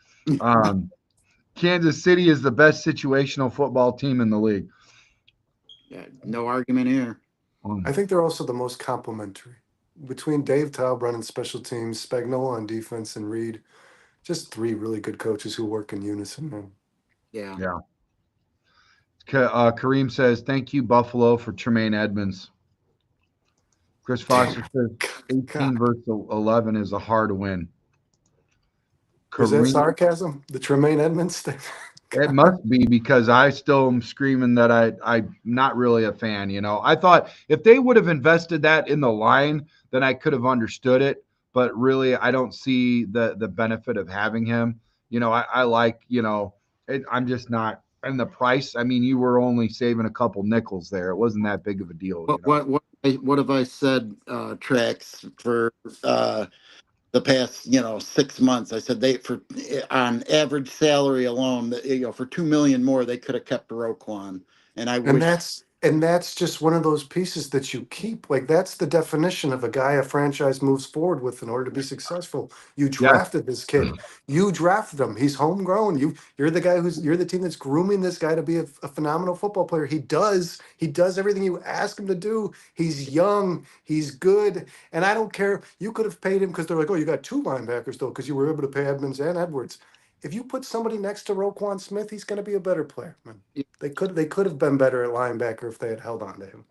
Kansas City is the best situational football team in the league. Yeah, no argument here. I think they're also the most complimentary. Between Dave Taub running special teams, Spagnuolo on defense, and Reid, just three really good coaches who work in unison, man. Yeah. Yeah. Kareem says, thank you, Buffalo, for Tremaine Edmonds. Chris Foster says, 18 versus 11 is a hard win. Is that sarcasm? The Tremaine Edmonds thing? It must be because I still am screaming that I'm not really a fan. I thought if they would have invested that in the line, then I could have understood it. But really, I don't see the benefit of having him. I like, I'm just not. And the price, I mean, you were only saving a couple nickels there. It wasn't that big of a deal. What have I said, Trax, for the past 6 months? I said on average salary alone, for $2 million more, they could have kept Roquan. And I wish And that's just one of those pieces that you keep. Like that's the definition of a guy a franchise moves forward with in order to be successful. You Yes. drafted this kid. You drafted him. He's homegrown. You're the guy you're the team that's grooming this guy to be a phenomenal football player. He does everything you ask him to do. He's young. He's good. And I don't care. You could have paid him because they're like, oh, you got two linebackers though, because you were able to pay Edmonds and Edwards. If you put somebody next to Roquan Smith, he's going to be a better player, man. They could have been better at linebacker if they had held on to him.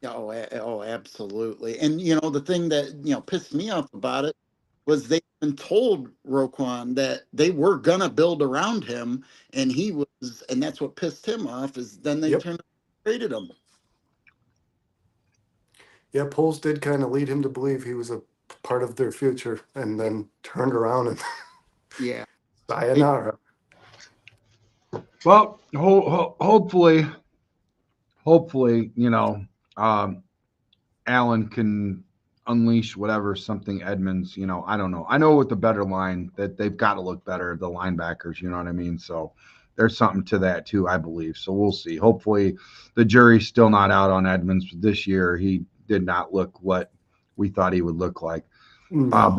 Oh, absolutely. And the thing that pissed me off about it was they've been told Roquan that they were gonna build around him, and that's what pissed him off. Is then they Yep. turned and traded him. Yeah, polls did kind of lead him to believe he was a part of their future, and then turned around and Yeah. sayonara. Well, hopefully, Allen can unleash something Edmonds, I don't know. I know with the better line that they've got to look better, the linebackers, you know what I mean? So there's something to that too, I believe. So we'll see. Hopefully the jury's still not out on Edmonds this year. He did not look what we thought he would look like. No.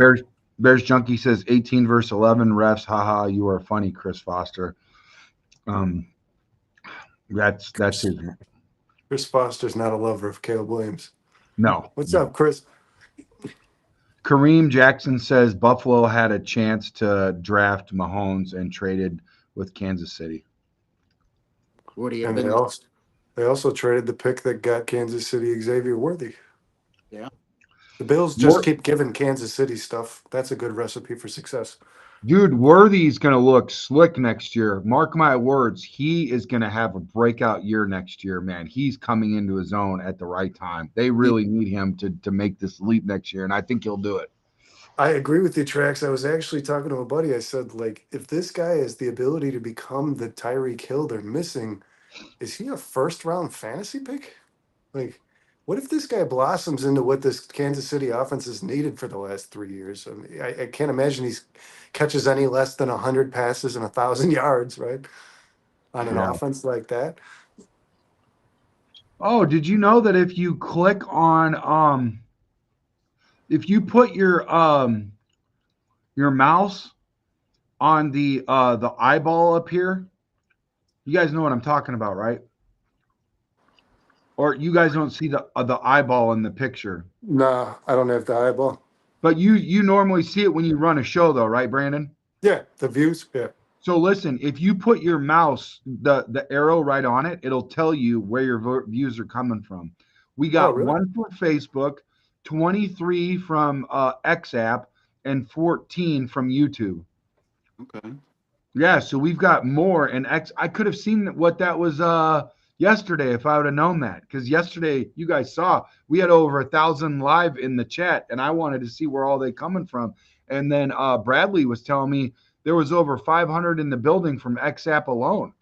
Bears Junkie says 18 verse 11 refs. Haha, you are funny, Chris Foster. That's his. Chris Foster's not a lover of Caleb Williams. No. What's up, Chris? Kareem Jackson says Buffalo had a chance to draft Mahomes and traded with Kansas City. What do you And think? they also traded the pick that got Kansas City Xavier Worthy. Yeah. The Bills just keep giving Kansas City stuff. That's a good recipe for success. Dude, Worthy's going to look slick next year. Mark my words. He is going to have a breakout year next year, man. He's coming into his own at the right time. They really need him to make this leap next year, and I think he'll do it. I agree with you, Trax. I was actually talking to a buddy. I said, like, if this guy has the ability to become the Tyreek Hill they're missing, is he a first-round fantasy pick? Like, what if this guy blossoms into what this Kansas City offense has needed for the last 3 years? I mean, I can't imagine he catches any less than 100 passes and 1,000 yards, right? On an offense like that. Oh, did you know that if you click on if you put your mouse on the eyeball up here, you guys know what I'm talking about, right? Or you guys don't see the eyeball in the picture? Nah, I don't have the eyeball. But you normally see it when you run a show, though, right, Brandon? Yeah, the views. Yeah. So listen, if you put your mouse, the arrow right on it, it'll tell you where your views are coming from. We got really? 1 from Facebook, 23 from X app, and 14 from YouTube. Okay. Yeah, so we've got more. And I could have seen what that was yesterday if I would have known that. Because yesterday, you guys saw, we had over 1,000 live in the chat, and I wanted to see where all they coming from. And then Bradley was telling me there was over 500 in the building from X app alone.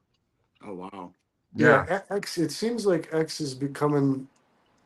Oh, wow. Yeah, X. It seems like X is becoming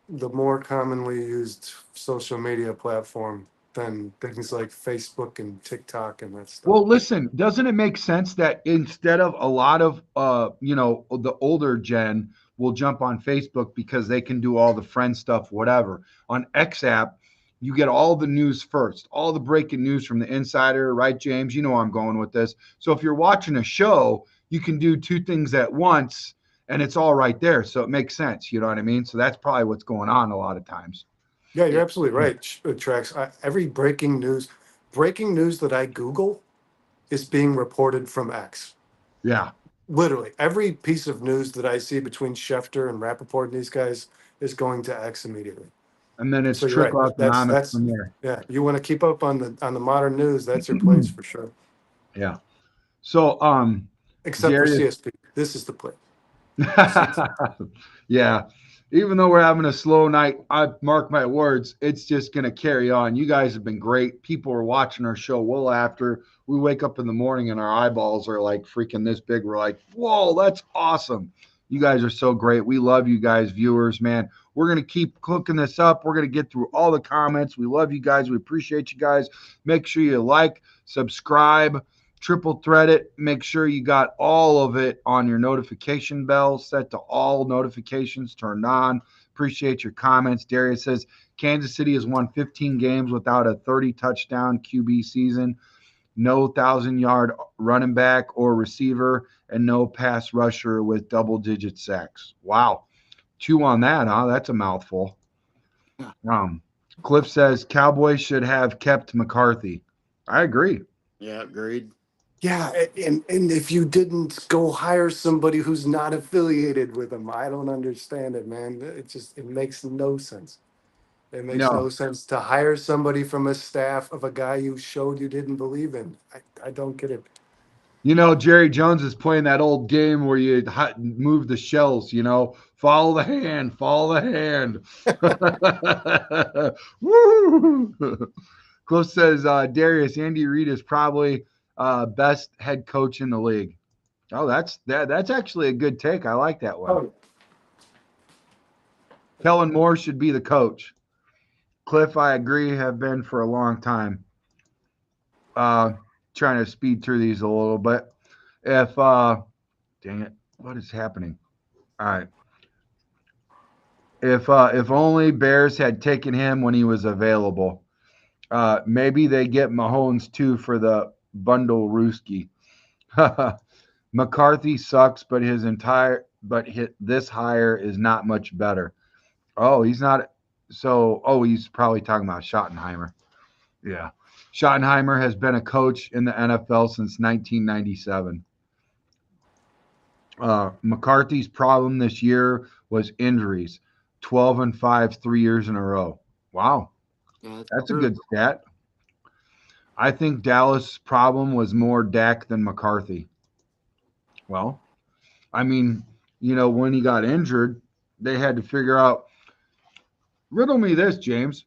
the more commonly used social media platform than things like Facebook and TikTok and that stuff. Well, listen, doesn't it make sense that instead of a lot of the older gen will jump on Facebook because they can do all the friend stuff, whatever. On X app, you get all the news first, all the breaking news from the insider, right, James? You know where I'm going with this. So if you're watching a show, you can do two things at once, and it's all right there. So it makes sense. You know what I mean? So that's probably what's going on a lot of times. Yeah, you're absolutely right, Trax. Every breaking news that I Google is being reported from X. Yeah. Literally, every piece of news that I see between Schefter and Rappaport and these guys is going to X immediately. And then it's So you're trickle right. economics from there. Yeah, you want to keep up on the modern news, that's your place for sure. Yeah. So Except for CSP. This is the place. Yeah. Even though we're having a slow night, I mark my words, it's just going to carry on. You guys have been great. People are watching our show well after. We wake up in the morning and our eyeballs are like freaking this big. We're like, whoa, that's awesome. You guys are so great. We love you guys, viewers, man. We're going to keep cooking this up. We're going to get through all the comments. We love you guys. We appreciate you guys. Make sure you like, subscribe, triple thread it. Make sure you got all of it on your notification bell set to all notifications turned on. Appreciate your comments. Darius says Kansas City has won 15 games without a 30 touchdown QB season, no 1,000-yard running back or receiver, and no pass rusher with double-digit sacks. Wow. Chew on that, huh? That's a mouthful. Cliff says Cowboys should have kept McCarthy. I agree. Yeah, agreed. Yeah, and if you didn't go hire somebody who's not affiliated with them, I don't understand it, man. It makes no sense. It makes no sense to hire somebody from a staff of a guy you showed you didn't believe in. I don't get it. Jerry Jones is playing that old game where you move the shells, follow the hand, follow the hand. Woo! Cliff says, Darius, Andy Reid is probably best head coach in the league. Oh, that's actually a good take. I like that one. Oh. Kellen Moore should be the coach. Cliff, I agree, have been for a long time. Trying to speed through these a little bit. If dang it, what is happening? All right. If only Bears had taken him when he was available. Maybe they get Mahomes too for the bundle Rooski. McCarthy sucks, but this hire is not much better. Oh, he's not. So, he's probably talking about Schottenheimer. Yeah. Schottenheimer has been a coach in the NFL since 1997. McCarthy's problem this year was injuries. 12-5, 3 years in a row. Wow. That's a good stat. I think Dallas' problem was more Dak than McCarthy. Well, I mean, when he got injured, they had to figure out. Riddle me this, James.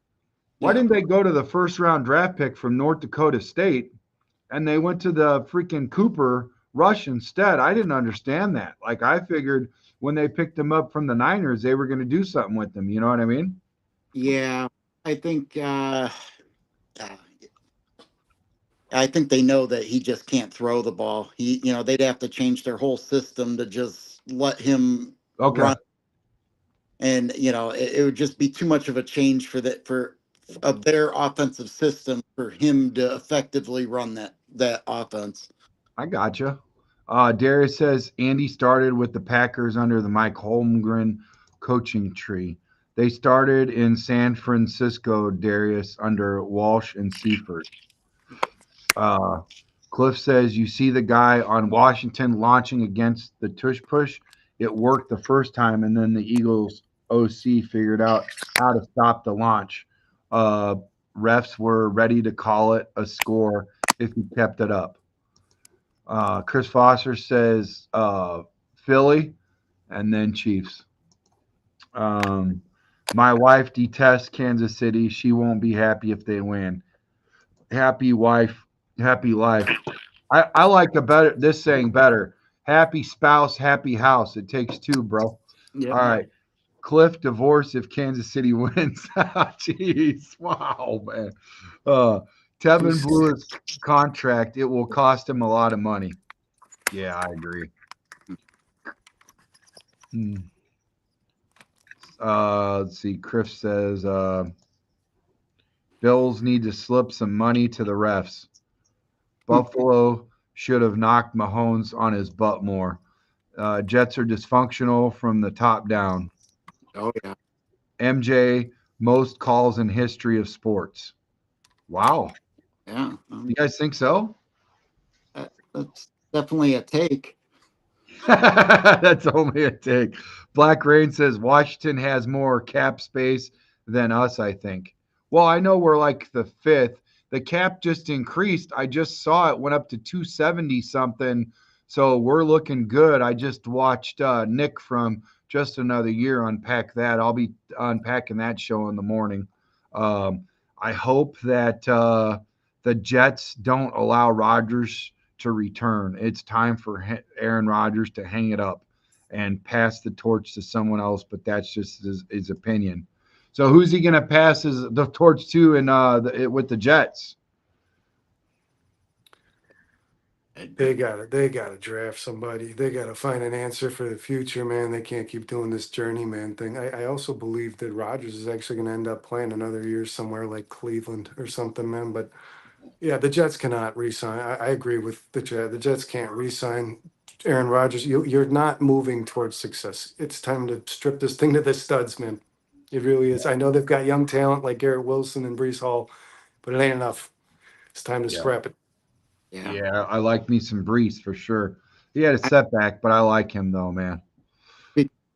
Why didn't they go to the first-round draft pick from North Dakota State and they went to the freaking Cooper Rush instead? I didn't understand that. Like, I figured when they picked him up from the Niners, they were going to do something with him. You know what I mean? Yeah, I think they know that he just can't throw the ball. They'd have to change their whole system to just let him run. And it would just be too much of a change for their offensive system for him to effectively run that offense. I gotcha. Darius says Andy started with the Packers under the Mike Holmgren coaching tree. They started in San Francisco, Darius, under Walsh and Seifert. Cliff says, you see the guy on Washington launching against the tush push. It worked the first time, and then the Eagles OC figured out how to stop the launch. Refs were ready to call it a score if he kept it up. Chris Foster says Philly and then Chiefs. My wife detests Kansas City. She won't be happy if they win. Happy wife, happy life. I like this saying better. Happy spouse, happy house. It takes two, bro. Yep. All right. Cliff, divorce if Kansas City wins. Jeez. Wow, man. Tevin blew his contract. It will cost him a lot of money. Yeah, I agree. Let's see. Cliff says Bills need to slip some money to the refs. Buffalo should have knocked Mahomes on his butt more. Jets are dysfunctional from the top down. Oh, yeah. MJ, most calls in history of sports. Wow. Yeah. You guys think so? That's definitely a take. That's only a take. Black Rain says Washington has more cap space than us, I think. Well, I know we're like the fifth. The cap just increased. I just saw it went up to 270 something. So we're looking good. I just watched Nick from Just Another Year unpack that. I'll be unpacking that show in the morning. I hope that the Jets don't allow Rodgers to return. It's time for Aaron Rodgers to hang it up and pass the torch to someone else, but that's just his opinion. So who's he going to pass the torch to with the Jets? They gotta draft somebody. They gotta find an answer for the future, man. They can't keep doing this journeyman thing. I also believe that Rodgers is actually gonna end up playing another year somewhere like Cleveland or something, man. But yeah, the Jets cannot re-sign. I agree with the Jets. The Jets can't re-sign Aaron Rodgers. You're not moving towards success. It's time to strip this thing to the studs, man. It really is. I know they've got young talent like Garrett Wilson and Brees Hall, but it ain't enough. It's time to Yeah. scrap it. Yeah. Yeah, I like me some Brees for sure. He had a setback, but I like him though, man.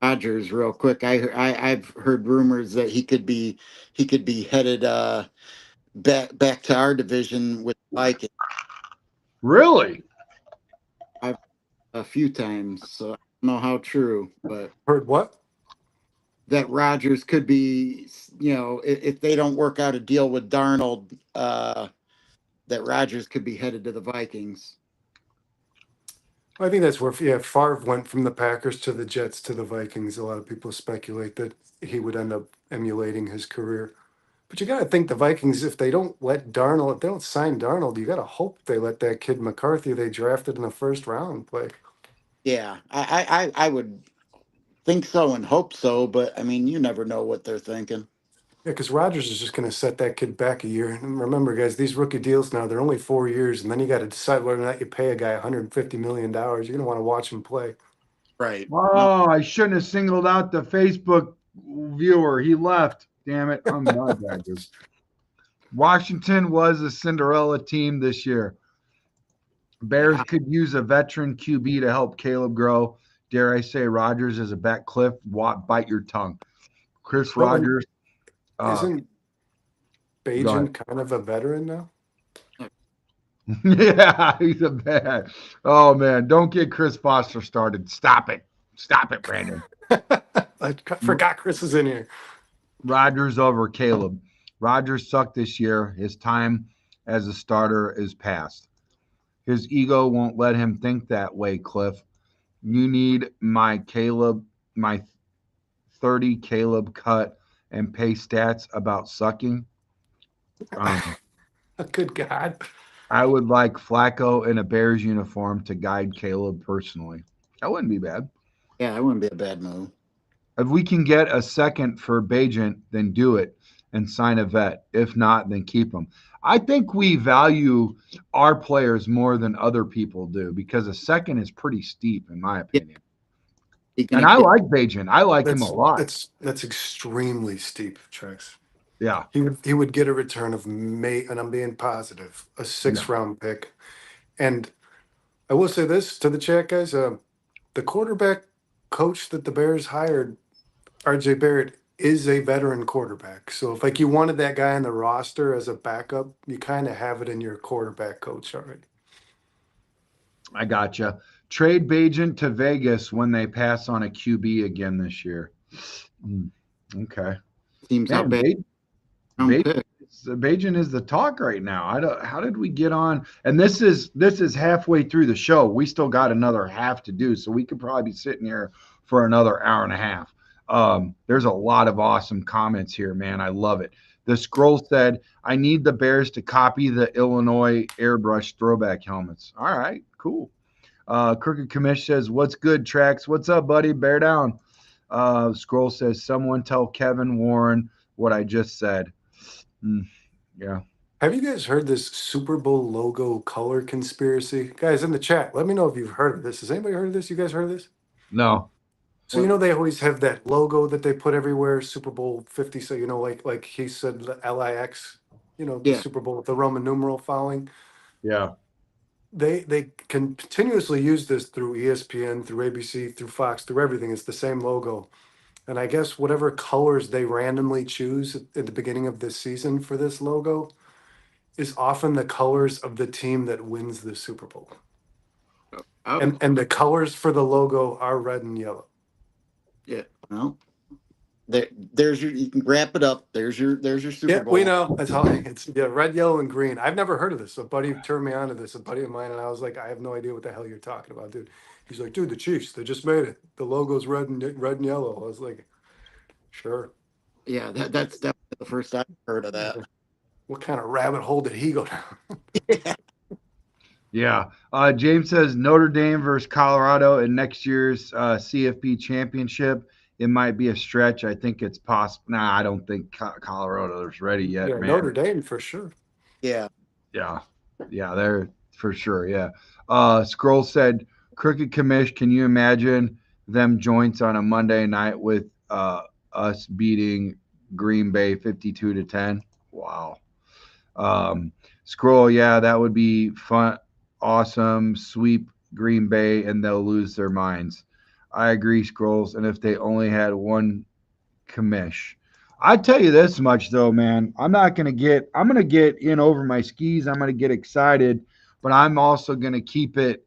Rodgers, real quick. I've heard rumors that he could be headed back to our division with Vikings Really? a few times. So I don't know how true, but Heard what? that Rodgers could be, if they don't work out a deal with Darnold, that Rodgers could be headed to the Vikings. I think that's where, yeah, Favre went from the Packers to the Jets to the Vikings. A lot of people speculate that he would end up emulating his career. But you got to think the Vikings, if they don't sign Darnold, you got to hope they let that kid McCarthy they drafted in the first round play. Yeah, I would think so and hope so, but I mean, you never know what they're thinking. Yeah, because Rodgers is just going to set that kid back a year. And remember, guys, these rookie deals now, they're only 4 years. And then you got to decide whether or not you pay a guy $150 million. You're going to want to watch him play. Right. No, Oh, I shouldn't have singled out the Facebook viewer. He left. Damn it. I'm not bad, dude. Washington was a Cinderella team this year. Bears yeah, could use a veteran QB to help Caleb grow. Dare I say, Rodgers is a bet. Cliff, bite your tongue. Chris Well, and Rogers. isn't Go Bajan kind of a veteran now? Yeah, he's a bad. Oh man, don't get Chris Foster started. Stop it. Stop it, Brandon. I forgot Chris is in here. Rodgers over Caleb. Rodgers sucked this year. His time as a starter is past. His ego won't let him think that way, Cliff. You need my 30 Caleb cut and pay stats about sucking. Um, Good God. I would like Flacco in a Bears uniform to guide Caleb personally. That wouldn't be bad. yeah, that wouldn't be a bad move. If we can get a second for Bajent, then do it and sign a vet. If not, then keep him. I think we value our players more than other people do because a second is pretty steep, in my Yeah, opinion. speaking And of I Caleb, like Bajent. I like him a lot. That's extremely steep, Trex. Yeah. He would get a return of and I'm being positive, a Yeah. 6th-round pick. And I will say this to the chat, guys. The quarterback coach that the Bears hired, RJ Barrett, is a veteran quarterback. So if like you wanted that guy on the roster as a backup, you kind of have it in your quarterback coach already. I gotcha. Trade Bajent to Vegas when they pass on a QB again this year. Okay. seems how Man, bad Bajent, pick. Bajan is the talk right now. I don't. How did we get on? And this is halfway through the show. We still got another half to do, so we could probably be sitting here for another hour and a half. There's a lot of awesome comments here, man. I love it. The scroll said, "I need the Bears to copy the Illinois airbrush throwback helmets." All right, cool. Crooked Commish says, "What's good, Trax? What's up, buddy? Bear down." Scroll says, "Someone tell Kevin Warren what I just said." Yeah. Have you guys heard this Super Bowl logo color conspiracy? Guys in the chat, let me know if you've heard of this. Has anybody heard of this? You guys heard of this? No. So you know they always have that logo that they put everywhere, Super Bowl 50. So you know, like he said, the LIX. You know, the Yeah. Super Bowl with the Roman numeral following. Yeah. They continuously use this through ESPN, through ABC, through Fox, through everything. It's the same logo. And I guess whatever colors they randomly choose at the beginning of this season for this logo is often the colors of the team that wins the Super Bowl. Oh, And the colors for the logo are red and yellow. yeah. Well, there's your. You can wrap it up. There's your Super Yeah, Bowl. we know. That's all. It's red, yellow, and green. I've never heard of this. A buddy turned me on to this. A buddy of mine, and I was like, I have no idea what the hell you're talking about, dude. He's like, dude, the Chiefs, they just made it. The logo's red and yellow. I was like, sure. Yeah, that's the first I've heard of that. What kind of rabbit hole did he go down? Yeah. James says Notre Dame versus Colorado in next year's CFP championship. It might be a stretch. I think it's possible. Nah, I don't think Colorado's ready yet, Yeah, man. Notre Dame for sure. Yeah. Yeah. Yeah, they're for sure. Yeah. Scroll said, Crooked Commish, can you imagine them joints on a Monday night with us beating Green Bay 52-10? Wow. Scroll, yeah, that would be fun, awesome. Sweep Green Bay and they'll lose their minds. I agree, Scrolls. And if they only had one commish, I tell you this much though, man. I'm gonna get in over my skis. I'm gonna get excited, but I'm also gonna keep it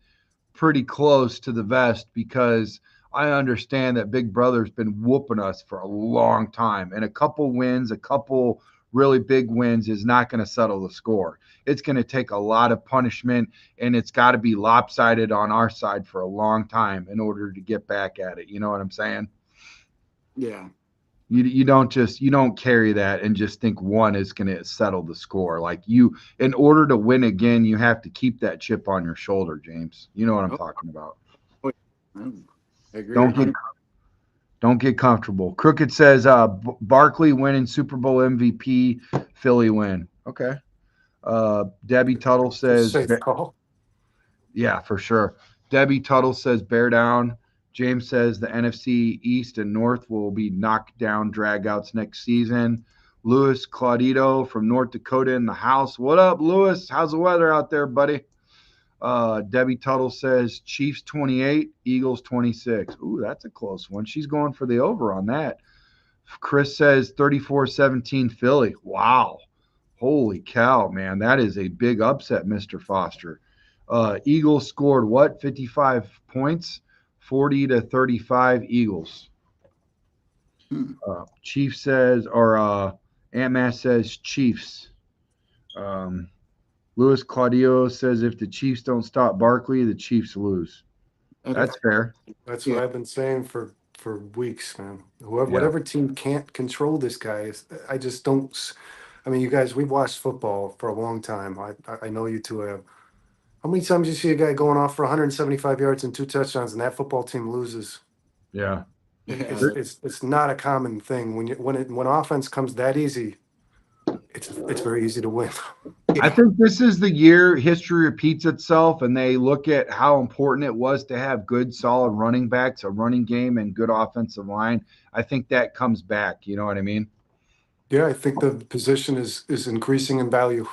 pretty close to the vest because I understand that Big Brother's been whooping us for a long time. And a couple wins, a couple really big wins is not going to settle the score. It's going to take a lot of punishment and it's got to be lopsided on our side for a long time in order to get back at it. You know what I'm saying? Yeah. You don't carry that and just think one is going to settle the score. Like you, in order to win again, you have to keep that chip on your shoulder, James. You know what I'm talking about. I agree. Don't get comfortable. Crooked says Barkley winning Super Bowl MVP, Philly win. Okay. Debbie Tuttle says Safe call. yeah, for sure. Debbie Tuttle says bear down. James says the NFC East and North will be knocked down dragouts next season. Louis Claudito from North Dakota in the house. What up, Louis? How's the weather out there, buddy? Debbie Tuttle says Chiefs 28, Eagles 26. Ooh, that's a close one. She's going for the over on that. Chris says 34-17 Philly. Wow. Holy cow, man. That is a big upset, Mr. Foster. Eagles scored what? 55 points? 40-35 Eagles. Chief says, or Aunt Matt says Chiefs. Louis Claudio says if the Chiefs don't stop Barkley, the Chiefs lose. That's fair. That's what I've been saying for weeks, man. Whatever team can't control this guy, I just don't. I mean, you guys, we've watched football for a long time. I know you two have. How many times you see a guy going off for 175 yards and 2 touchdowns, and that football team loses? Yeah. It's not a common thing when offense comes that easy. It's very easy to win. I think this is the year history repeats itself and they look at how important it was to have good, solid running backs, a running game, and good offensive line. I think that comes back. You know what I mean? Yeah, I think the position is increasing in value.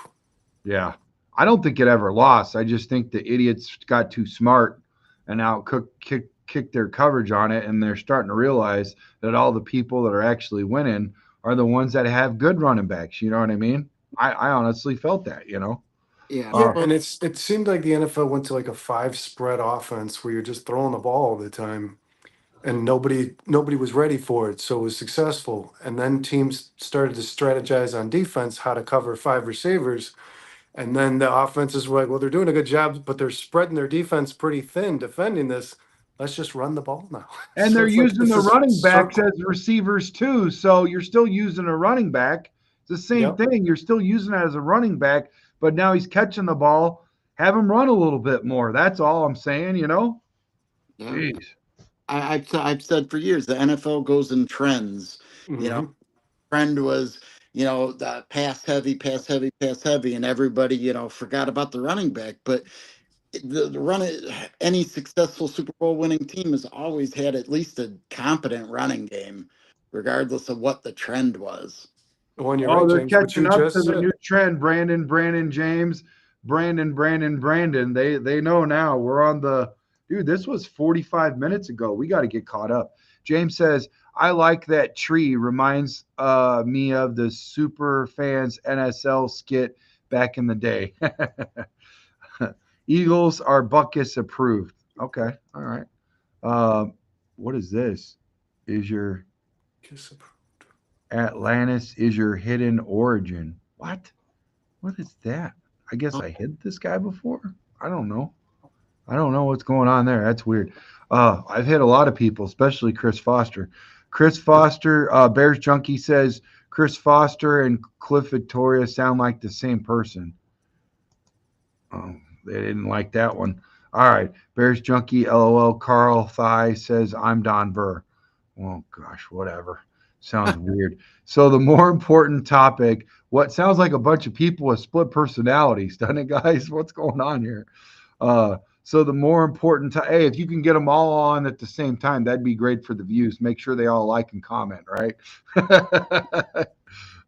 Yeah. I don't think it ever lost. I just think the idiots got too smart and now kick their coverage on it, and they're starting to realize that all the people that are actually winning are the ones that have good running backs. You know what I mean? I honestly felt that, you know? Yeah. Yeah, and it seemed like the NFL went to like a 5-spread offense where you're just throwing the ball all the time, and nobody was ready for it, so it was successful. And then teams started to strategize on defense how to cover 5 receivers, and then the offenses were like, well, they're doing a good job, but they're spreading their defense pretty thin defending this. Let's just run the ball now. And So they're it's like using this the is running backs circle. as receivers too. So you're still using a running back. It's the same Yep. thing. You're still using it as a running back, but now he's catching the ball. Have him run a little bit more. That's all I'm saying, you know? Yeah. Jeez. I've said for years the NFL goes in trends. You know, Mhm. trend was, the pass heavy, pass heavy, pass heavy, and everybody, forgot about the running back. But the run, any successful Super Bowl winning team has always had at least a competent running game, regardless of what the trend was. Well, and you're Oh, right, they're James, what catching you up just to the said. new trend. Brandon James, Brandon. They know now. We're on the dude. This was 45 minutes ago. We got to get caught up. James says, I like that tree. Reminds me of the Super Fans NSL skit back in the day. Eagles are Buckus approved. Okay. All right. What is this? Is your Atlantis is your hidden origin? What? What is that? I guess I hit this guy before. I don't know. I don't know what's going on there. That's weird. I've hit a lot of people, especially Chris Foster. Chris Foster, Bears Junkie says Chris Foster and Cliff Victoria sound like the same person. They didn't like that one. All right. Bears Junkie, LOL. Carl Thigh says, I'm Don Burr. Oh, gosh, whatever. Sounds weird. So, the more important topic, what sounds like a bunch of people with split personalities, doesn't it, guys? What's going on here? So, the more important, hey, if you can get them all on at the same time, that'd be great for the views. Make sure they all like and comment, right?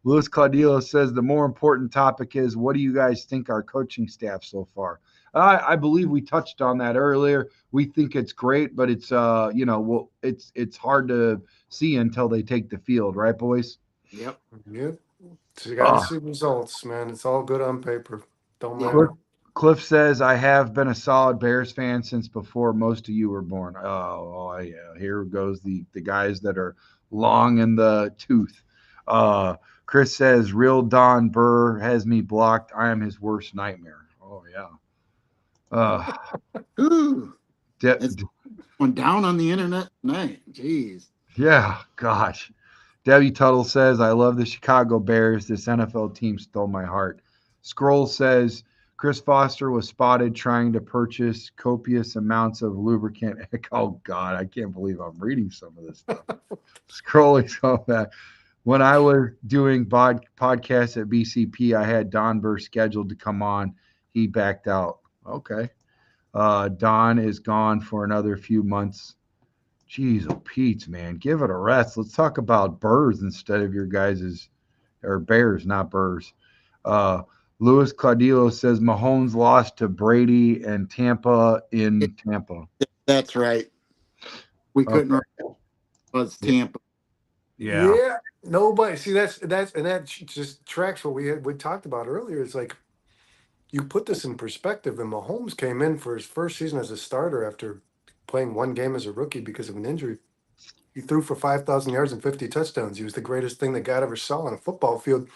Luis Claudillo says the more important topic is what do you guys think our coaching staff so far? I believe we touched on that earlier. We think it's great, but it's well, it's hard to see until they take the field, right, boys? Yep. Yep. So you got to see results, man. It's all good on paper. Don't matter. Cliff says I have been a solid Bears fan since before most of you were born. Oh yeah, here goes the guys that are long in the tooth. Chris says real Don Burr has me blocked. I am his worst nightmare. Oh yeah. Ooh, it's going down on the internet tonight. Jeez. Yeah, gosh. Debbie Tuttle says, I love the Chicago Bears. This NFL team stole my heart. Scroll says, Chris Foster was spotted trying to purchase copious amounts of lubricant. Oh, God, I can't believe I'm reading some of this stuff. Scrolling so back. When I was doing podcasts at BCP, I had Don Burr scheduled to come on. He backed out. Okay. Don is gone for another few months. Jeez, oh, Pete's, man, give it a rest. Let's talk about Burrs instead of your guys's, or Bears, not Burrs. Luis Claudillo says Mahomes lost to Brady and Tampa in Tampa. That's right. We couldn't. Okay. Was Tampa? Yeah. Nobody. See, that just tracks what we talked about earlier. It's like you put this in perspective, and Mahomes came in for his first season as a starter after playing one game as a rookie because of an injury. He threw for 5,000 yards and 50 touchdowns. He was the greatest thing that God ever saw on a football field.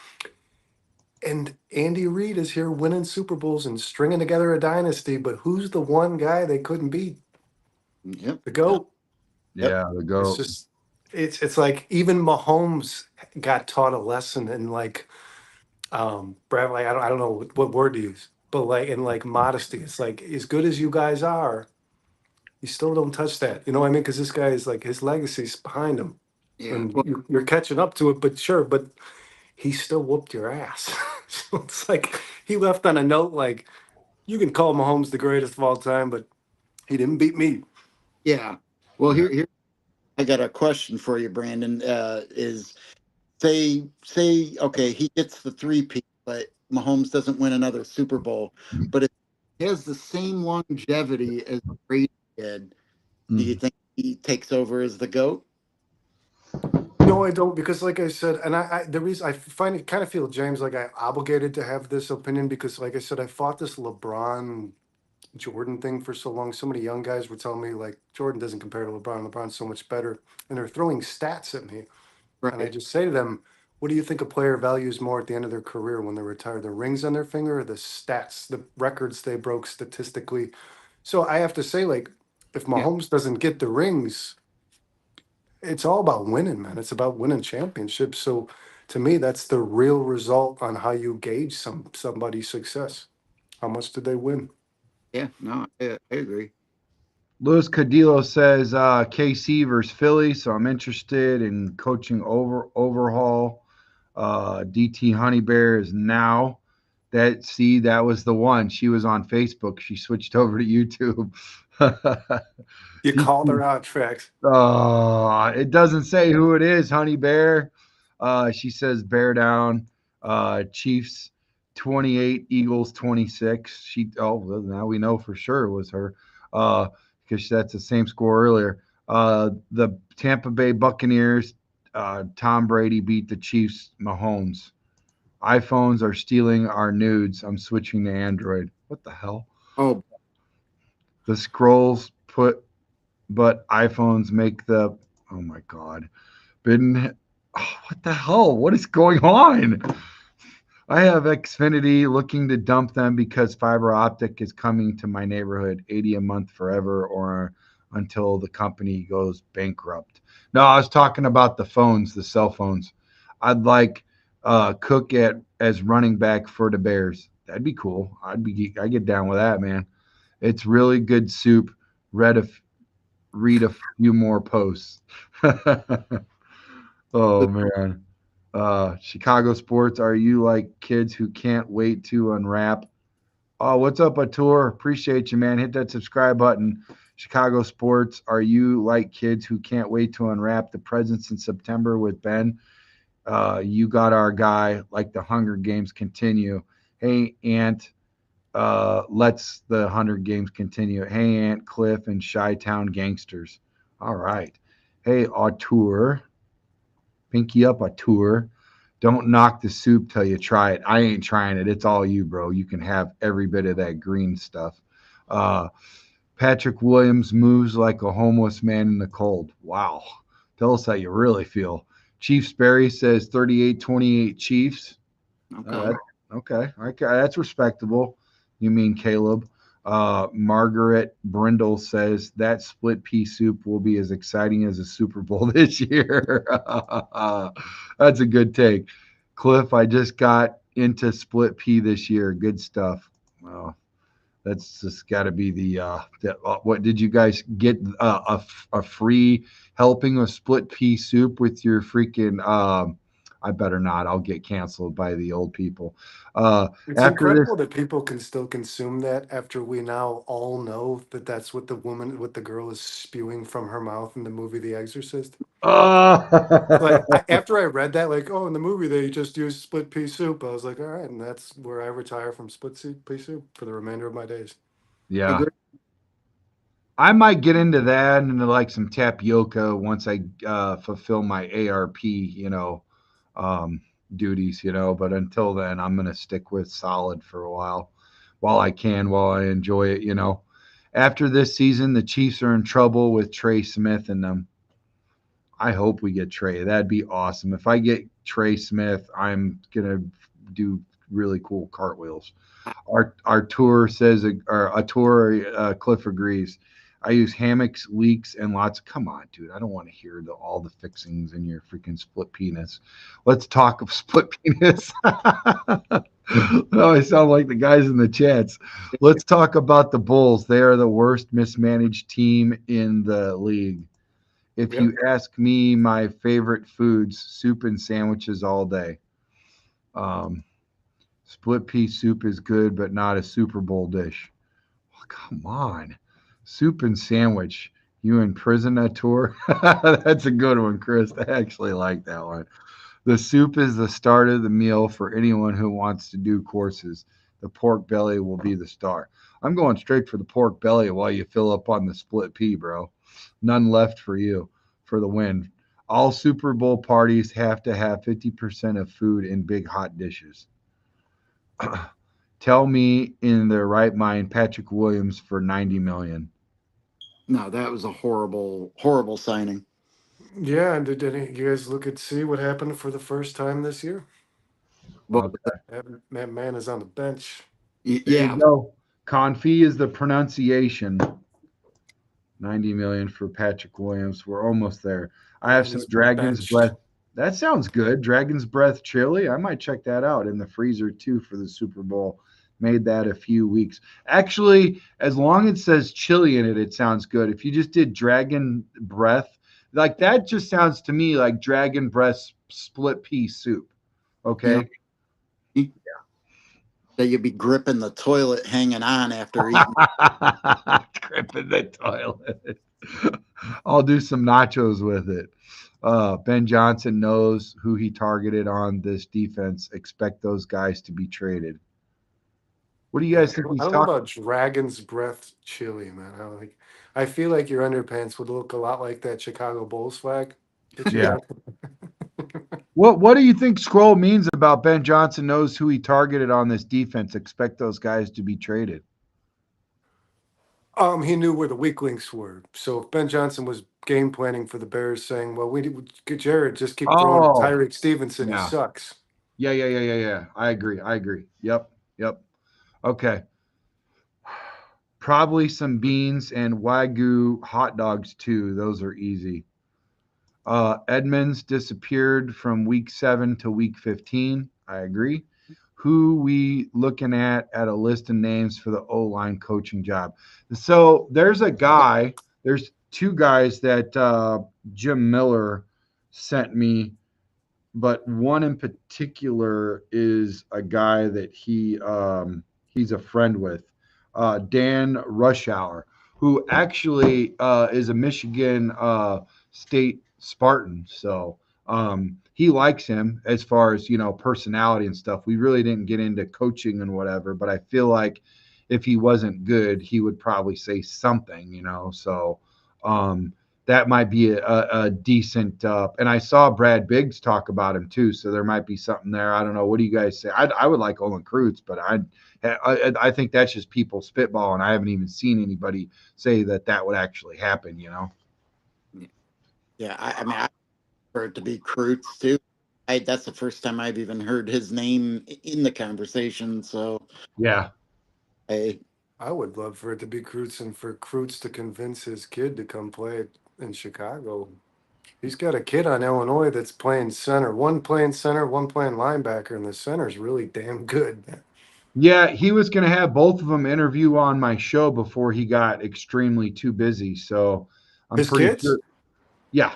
And Andy Reid is here winning Super Bowls and stringing together a dynasty. But who's the one guy they couldn't beat? Yep. The GOAT. Yeah, the GOAT. It's like even Mahomes got taught a lesson in like Bradley. I don't know what word to use, but like in like modesty. It's like as good as you guys are, you still don't touch that. You know what I mean? Because this guy is like his legacy's behind him, and you're catching up to it. But sure, but he still whooped your ass. So it's like he left on a note like, you can call Mahomes the greatest of all time, but he didn't beat me. Yeah. Well, here I got a question for you, Brandon. Is say okay, he gets the 3-peat, but Mahomes doesn't win another Super Bowl. But if he has the same longevity as Brady did, do you think he takes over as the GOAT? No, I don't, because like I said, and the reason I find it kind of feel, James, like I'm obligated to have this opinion because, like I said, I fought this LeBron Jordan thing for so long. So many young guys were telling me like Jordan doesn't compare to LeBron. LeBron's so much better, and they're throwing stats at me. Right. And I just say to them, what do you think a player values more at the end of their career when they're retired? The rings on their finger or the stats, the records they broke statistically? So I have to say, like, if Mahomes doesn't get the rings, it's all about winning, man. It's about winning championships. So to me, that's the real result on how you gauge somebody's success. How much did they win? Yeah, no, I agree. Luis Cadillo says KC versus Philly, so I'm interested in coaching overhaul. DT Honey Bear is now. That was the one. She was on Facebook. She switched over to YouTube. You called her out, Trax. It doesn't say who it is, Honey Bear. She says bear down. Chiefs 28, Eagles 26. Now we know for sure it was her. Because that's the same score earlier. The Tampa Bay Buccaneers, Tom Brady beat the Chiefs, Mahomes. iPhones are stealing our nudes. I'm switching to Android. What the hell? Oh. The scrolls but iPhones make the, oh my God. What the hell? What is going on? I have Xfinity looking to dump them because fiber optic is coming to my neighborhood, 80 a month forever or until the company goes bankrupt. No, I was talking about the phones, the cell phones. I'd like Cook as running back for the Bears. That'd be cool. I get down with that, man. It's really good soup. Read a few more posts. Oh man. Chicago sports. Are you like kids who can't wait to unwrap? Oh, what's up, Atur? Appreciate you, man. Hit that subscribe button. Chicago sports. Are you like kids who can't wait to unwrap the presents in September with Ben? You got our guy. Like the Hunger Games continue. Hey, Ant. Let's the Hunger Games continue. Hey, Ant, Cliff, and Chi-Town gangsters. All right. Hey, Auteur. Pinky up, Auteur. Don't knock the soup till you try it. I ain't trying it. It's all you, bro. You can have every bit of that green stuff. Uh, Patrick Williams moves like a homeless man in the cold. Wow. Tell us how you really feel. Chief Sperry says 38-28 Chiefs. Okay. Okay. That's respectable. You mean Caleb? Margaret Brindle says that split pea soup will be as exciting as a Super Bowl this year. That's a good take. Cliff, I just got into split pea this year. Good stuff. Well, that's just got to be what did you guys get a free helping of split pea soup with your freaking I better not. I'll get canceled by the old people. It's After this, incredible that people can still consume that after we now all know that that's what the girl is spewing from her mouth in the movie The Exorcist. Like uh, after I read that, like, oh, in the movie they just used split pea soup. I was like, all right, and that's where I retire from pea soup for the remainder of my days. yeah, Agree. I might get into that and into like some tapioca once I fulfill my ARP, um, duties, But until then, I'm gonna stick with solid for a while I can, while I enjoy it. After this season, the Chiefs are in trouble with Trey Smith and them. I hope we get Trey. That'd be awesome. If I get Trey Smith, I'm gonna do really cool cartwheels. Our tour says, or a tour. Cliff agrees. I use hammocks, leaks, and lots. Come on, dude. I don't want to hear all the fixings in your freaking split penis. Let's talk of split penis. Oh, I sound like the guys in the chats. Let's talk about the Bulls. They are the worst mismanaged team in the league. If Yep. you ask me, my favorite foods, soup and sandwiches all day. Um, Split pea soup is good, but not a Super Bowl dish. Oh, come on. Soup and sandwich. You in prison that tour? That's a good one, Chris. I actually like that one. The soup is the start of the meal for anyone who wants to do courses. The pork belly will be the star. I'm going straight for the pork belly while you fill up on the split pea, bro. None left for you for the win. All Super Bowl parties have to have 50% of food in big hot dishes. Tell me in their right mind Patrick Williams for 90 million. No, that was a horrible, horrible signing. Yeah, and did any you guys look at see what happened for the first time this year? Well, Okay. That man is on the bench. There you yeah, go. Confi is the pronunciation. 90 million for Patrick Williams. We're almost there. I have And some he's Dragon's benched. Breath. That sounds good. Dragon's Breath chili. I might check that out in the freezer too for the Super Bowl. Made that a few weeks. Actually, as long as it says chili in it, it sounds good. If you just did Dragon Breath, like that just sounds to me like Dragon Breath split pea soup. you Okay. know, that you'd be gripping the toilet hanging on after eating. Gripping the toilet. I'll do some nachos with it. Ben Johnson knows who he targeted on this defense. Expect those guys to be traded. What do you Yeah, guys think I he's don't know talking? about Dragon's Breath chili, man. I feel like your underpants would look a lot like that Chicago Bulls flag that you Yeah. got. What do you think scroll means about Ben Johnson knows who he targeted on this defense? Expect those guys to be traded. He knew where the weak links were. So if Ben Johnson was game planning for the Bears, saying, "Well, we get Jared, just keep throwing to Oh, Tyreek Stevenson. He yeah. sucks." Yeah. I agree. Yep. Okay. Probably some beans and Wagyu hot dogs too. Those are easy. Edmonds disappeared from week 7 to week 15. I agree. who we looking at a list of names for the O-line coaching job. So there's two guys that Jim Miller sent me, but one in particular is a guy that he's a friend with, Dan Rushhour, who actually is a Michigan State Spartan. So he likes him as far as personality and stuff. We really didn't get into coaching and whatever, but I feel like if he wasn't good, he would probably say something. So that might be a decent. And I saw Brad Biggs talk about him too, so there might be something there. I don't know. What do you guys say? I would like Olin Kreutz, but I think that's just people spitball, and I haven't even seen anybody say that would actually happen. Yeah, I mean, I prefer it to be Kreutz too. That's the first time I've even heard his name in the conversation. So Yeah. I would love for it to be Kreutz and for Kreutz to convince his kid to come play in Chicago. He's got a kid on Illinois that's playing center. One playing center, one playing linebacker, and the center's really damn good. Yeah, he was going to have both of them interview on my show before he got extremely too busy. So I'm His pretty kids? sure. Yeah.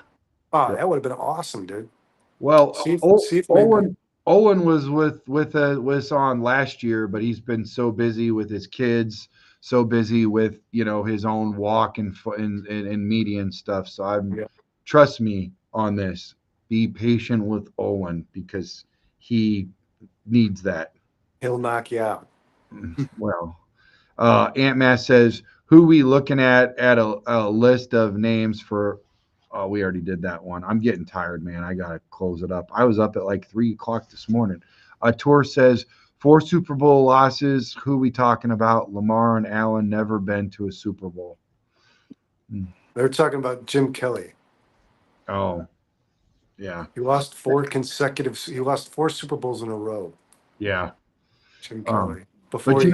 Oh, Yeah. that would have been awesome, dude. Well, See if maybe Owen was was on last year, but he's been so busy with his kids, so busy with his own walk and media and stuff. So trust me on this. Be patient with Owen because he needs that. he'll knock you out. Well, Ant Mass says, who we looking at a list of names for. Oh, we already did that one. I'm getting tired, man. I gotta close it up. I was up at like 3:00 this morning. Tour says 4 Super Bowl losses. Who we talking about? Lamar and Allen never been to a Super Bowl. They're talking about Jim Kelly. Oh, yeah. He lost 4 Super Bowls in a row. Yeah. Jim Kelly. But Before the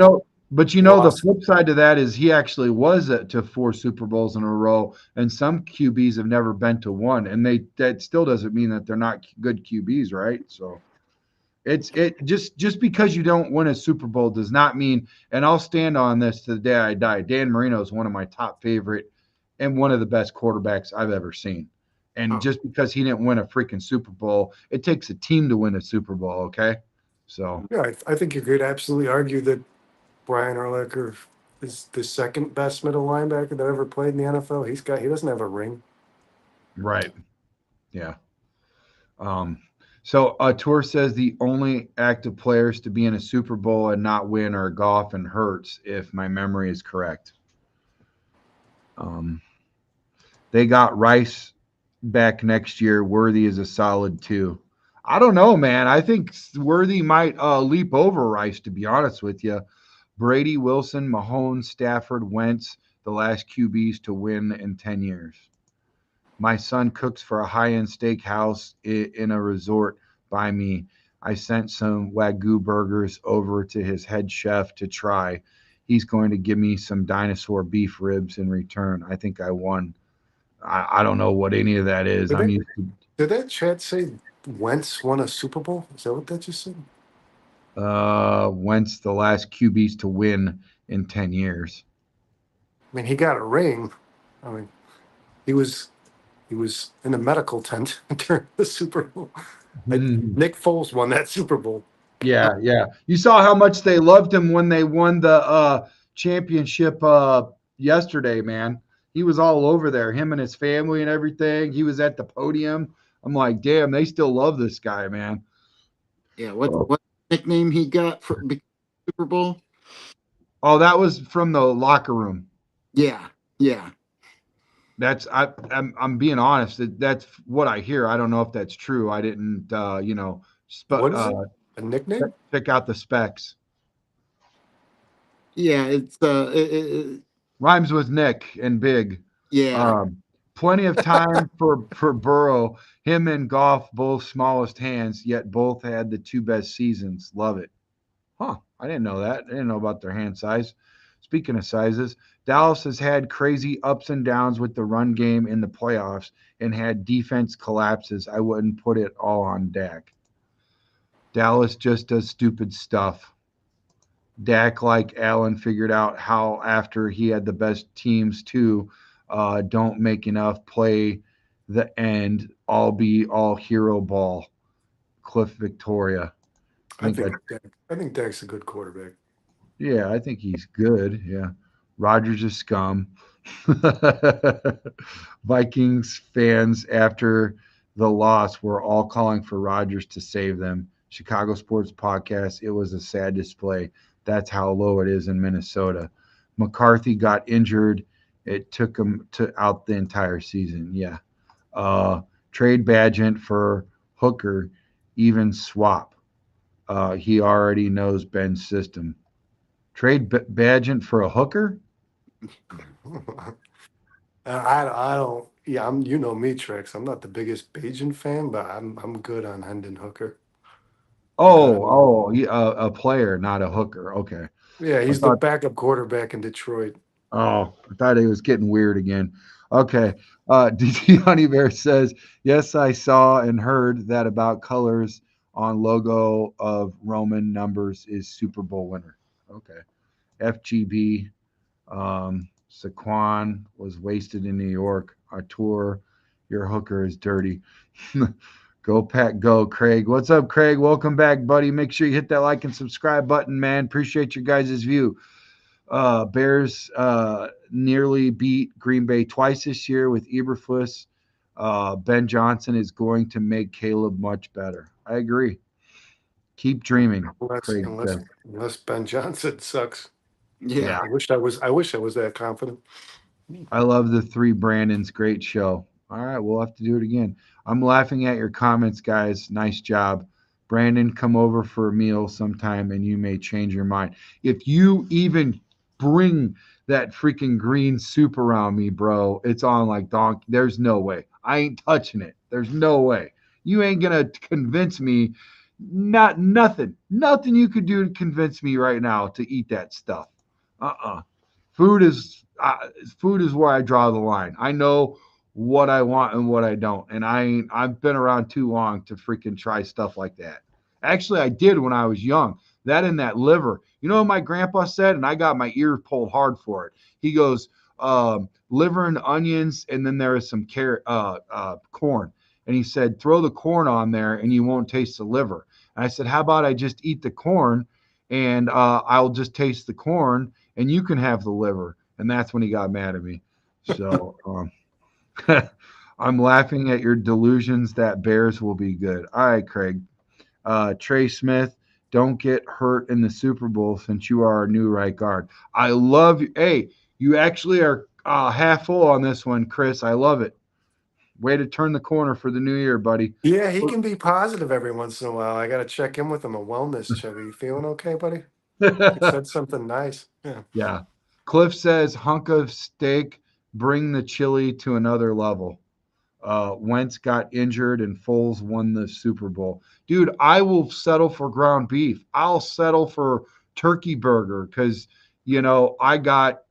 lost. flip side to that is he actually was to 4 Super Bowls in a row, and some QBs have never been to one, and that still doesn't mean that they're not good QBs, right? So it just because you don't win a Super Bowl does not mean, and I'll stand on this to the day I die. Dan Marino is one of my top favorite and one of the best quarterbacks I've ever seen. And just because he didn't win a freaking Super Bowl, it takes a team to win a Super Bowl, okay? So Yeah, I think you could absolutely argue that Brian Urlacher is the second best middle linebacker that ever played in the NFL. He doesn't have a ring. right. Yeah. So Tour says the only active players to be in a Super Bowl and not win are Goff and Hurts, if my memory is correct. They got Rice back next year. Worthy is a solid 2. I don't know, man. I think Worthy might leap over Rice, to be honest with you. Brady, Wilson, Mahomes, Stafford, Wentz, the last QBs to win in 10 years. My son cooks for a high-end steakhouse in a resort by me. I sent some Wagyu burgers over to his head chef to try. He's going to give me some dinosaur beef ribs in return. I think I won. I don't know what any of that is. Did that chat say Wentz won a Super Bowl? Is that what that just said? Wentz the last QBs to win in 10 years. I mean, he got a ring. I mean, he was in a medical tent during the Super Bowl. Nick Foles won that Super Bowl. Yeah. You saw how much they loved him when they won the championship yesterday, man. He was all over there, him and his family and everything. He was at the podium. I'm like, damn, they still love this guy, man. Yeah, what nickname he got for Super Bowl? Oh, that was from the locker room. Yeah. I'm being honest. That's what I hear. I don't know if that's true. I didn't, What is it? A nickname? Pick out the specs. Yeah, it's Rhymes with Nick and Big. yeah. Plenty of time for Burrow. Him and Goff, both smallest hands, yet both had the 2 best seasons. Love it. Huh. I didn't know that. I didn't know about their hand size. Speaking of sizes, Dallas has had crazy ups and downs with the run game in the playoffs and had defense collapses. I wouldn't put it all on Dak. Dallas just does stupid stuff. Dak, like Allen, figured out how after he had the best teams too, don't make enough play the end, all be all hero ball. Cliff Victoria. I I think think I think Dak's a good quarterback. yeah, I think he's good. Yeah. Rogers is scum. Vikings fans after the loss were all calling for Rogers to save them. Chicago Sports Podcast, it was a sad display. That's how low it is in Minnesota. McCarthy got injured. It took him to out the entire season. Yeah. Uh, Trade Badgent for Hooker, even swap. He already knows Ben's system. Trade Badgent for a hooker? I don't. Yeah, you know me, Trex. I'm not the biggest Bajan fan, but I'm good on Hendon Hooker. I'm kind of A player, not a hooker. Okay. yeah. I He's the thought, backup quarterback in Detroit. I thought it was getting weird again. Okay. DT Honey Bear says, yes, I saw and heard that about colors on logo of Roman numbers is Super Bowl winner. Okay. FGB, Saquon was wasted in New York. Artur, your hooker is dirty. Go Pack Go, Craig. What's up, Craig? Welcome back, buddy. Make sure you hit that like and subscribe button, man. Appreciate your guys' view. Bears nearly beat Green Bay twice this year with Eberflus. Ben Johnson is going to make Caleb much better. I agree. Keep dreaming, Unless Craig unless says. unless Ben Johnson sucks. Yeah, Yeah. I wish I was that confident. I love the three Brandons. Great show. All right, we'll have to do it again. I'm laughing at your comments, guys. Nice job. Brandon, come over for a meal sometime and you may change your mind. If you even bring that freaking green soup around me, bro, it's on like donkey. There's no way. I ain't touching it. There's no way. You ain't gonna convince me. Nothing you could do to convince me right now to eat that stuff. Uh-uh. Food is food is where I draw the line. I know what I want and what I don't, and I've been around too long to freaking try stuff like that. Actually, I did when I was young. That and that liver. You know what my grandpa said, and I got my ear pulled hard for it. He goes, liver and onions, and then there is some carrot, corn. And he said, throw the corn on there, and you won't taste the liver. And I said, how about I just eat the corn, and I'll just taste the corn, and you can have the liver. And that's when he got mad at me. So I'm laughing at your delusions that Bears will be good. All right, Craig. Trey Smith, don't get hurt in the Super Bowl since you are our new right guard. I love you. Hey, you actually are half full on this one, Chris. I love it. Way to turn the corner for the new year, buddy. Yeah, he can be positive every once in a while. I got to check in with him. A wellness check. Are you feeling okay, buddy? He said something nice. Yeah. Yeah. Cliff says, hunk of steak, bring the chili to another level. Wentz got injured and Foles won the Super Bowl. Dude, I will settle for ground beef. I'll settle for turkey burger because, I got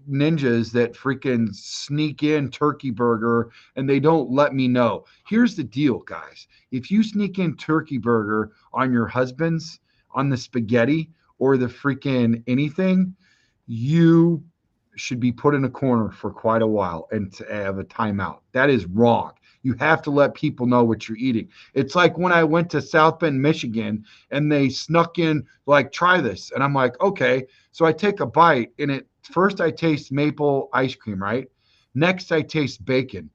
ninjas that freaking sneak in turkey burger and they don't let me know. Here's the deal, guys. If you sneak in turkey burger on your husband's, on the spaghetti or the freaking anything, you should be put in a corner for quite a while and to have a timeout. That is wrong. You have to let people know what you're eating. It's like when I went to South Bend, Michigan, and they snuck in, like, try this. And I'm like, okay. So I take a bite, and first I taste maple ice cream, right? Next I taste bacon.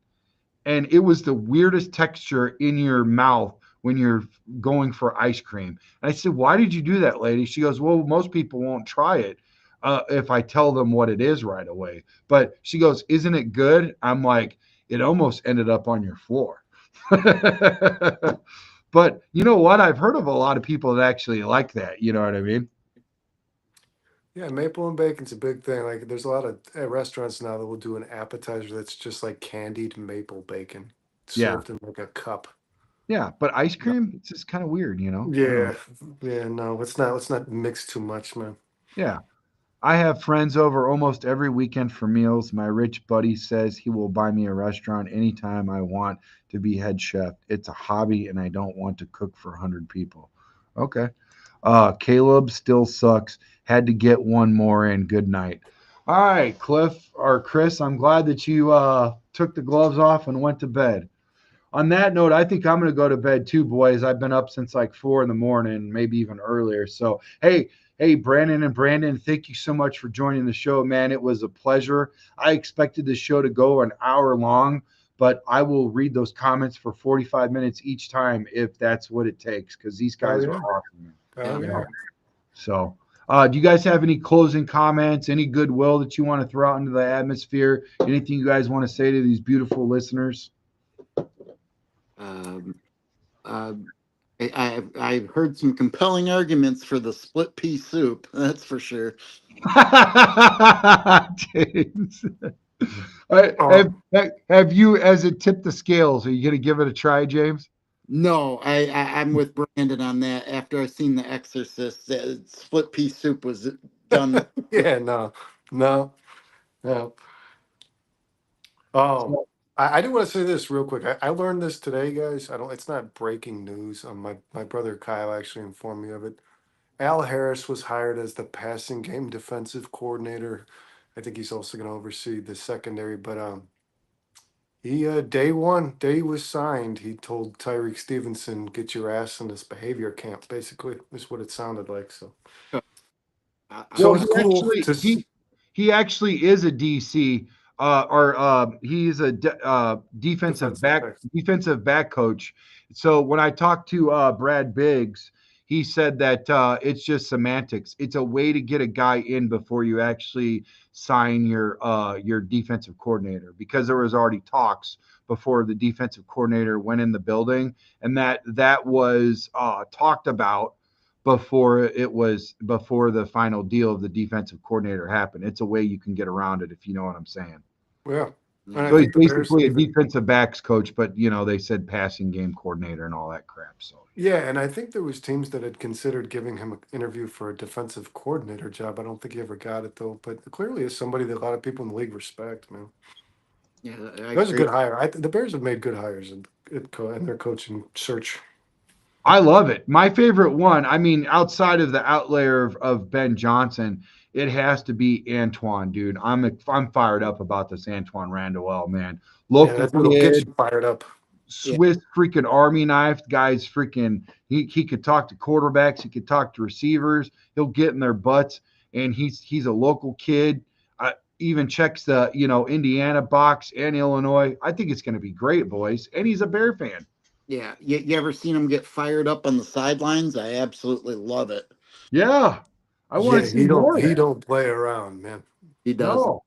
And it was the weirdest texture in your mouth when you're going for ice cream. And I said, why did you do that, lady? She goes, well, most people won't try it if I tell them what it is right away. But she goes, isn't it good? I'm like, it almost ended up on your floor. But you know what? I've heard of a lot of people that actually like that. You know what I mean? Yeah, maple and bacon's a big thing. Like, there's a lot of restaurants now that will do an appetizer that's just like candied maple bacon Yeah. served in like a cup. Yeah. But ice No. cream, it's just kind of weird, I don't know. Yeah, yeah, no, let's not mix too much, man. Yeah. I have friends over almost every weekend for meals. My rich buddy says he will buy me a restaurant anytime I want to be head chef. It's a hobby and I don't want to cook for 100 people. Okay. Caleb still sucks. Had to get one more in. Good night. All right, Cliff or Chris, I'm glad that you took the gloves off and went to bed. On that note, I think I'm going to go to bed too, boys. I've been up since like 4 in the morning, maybe even earlier. So, hey, Brandon and Brandon, thank you so much for joining the show, man. It was a pleasure. I expected the show to go an hour long, but I will read those comments for 45 minutes each time if that's what it takes, because these Oh guys are yeah. awesome. Oh You yeah. know? So, do you guys have any closing comments, any goodwill that you want to throw out into the atmosphere? Anything you guys want to say to these beautiful listeners? Um, uh, I've heard some compelling arguments for the split pea soup. That's for sure. James. Have you, as it tipped the scales, are you going to give it a try, James? No, I'm with Brandon on that. After I seen The Exorcist, split pea soup was done. Yeah. No. No. No. Oh, So, I do want to say this real quick. I learned this today, guys. I don't. It's not breaking news. My brother Kyle actually informed me of it. Al Harris was hired as the passing game defensive coordinator. I think he's also going to oversee the secondary. But he day he was signed, he told Tyreek Stevenson, "Get your ass in this behavior camp." Basically, is what it sounded like. So, well, so it's cool to. he actually is a DC, or he's a Defensive back. defensive back coach. So when I talked to Brad Biggs, he said that it's just semantics. It's a way to get a guy in before you actually sign your defensive coordinator, because there was already talks before the defensive coordinator went in the building, and that was talked about before the final deal of the defensive coordinator happened. It's a way you can get around it, if you know what I'm saying. Yeah, and I So he's think the Bears basically a even. defensive backs coach, but they said passing game coordinator and all that crap. So Yeah, and I think there was teams that had considered giving him an interview for a defensive coordinator job. I don't think he ever got it though, but clearly is somebody that a lot of people in the league respect, man. Yeah, I That was a agree. good hire. The Bears have made good hires in their coaching search. I love it. My favorite one, I mean, outside of the outlier of Ben Johnson, it has to be Antoine, dude. I'm fired up about this Antoine Randall, man. Yeah, Local that's what'll get kid, you fired up. Yeah, Swiss freaking Army knife. Guy's freaking, he could talk to quarterbacks, he could talk to receivers, he'll get in their butts, and he's a local kid. Even checks the Indiana box and Illinois. I think it's going to be great, boys. And he's a Bear fan. yeah. You ever seen him get fired up on the sidelines? I absolutely love it. Yeah, I want Yeah, to see more of he that. don't play around, man. He does. No,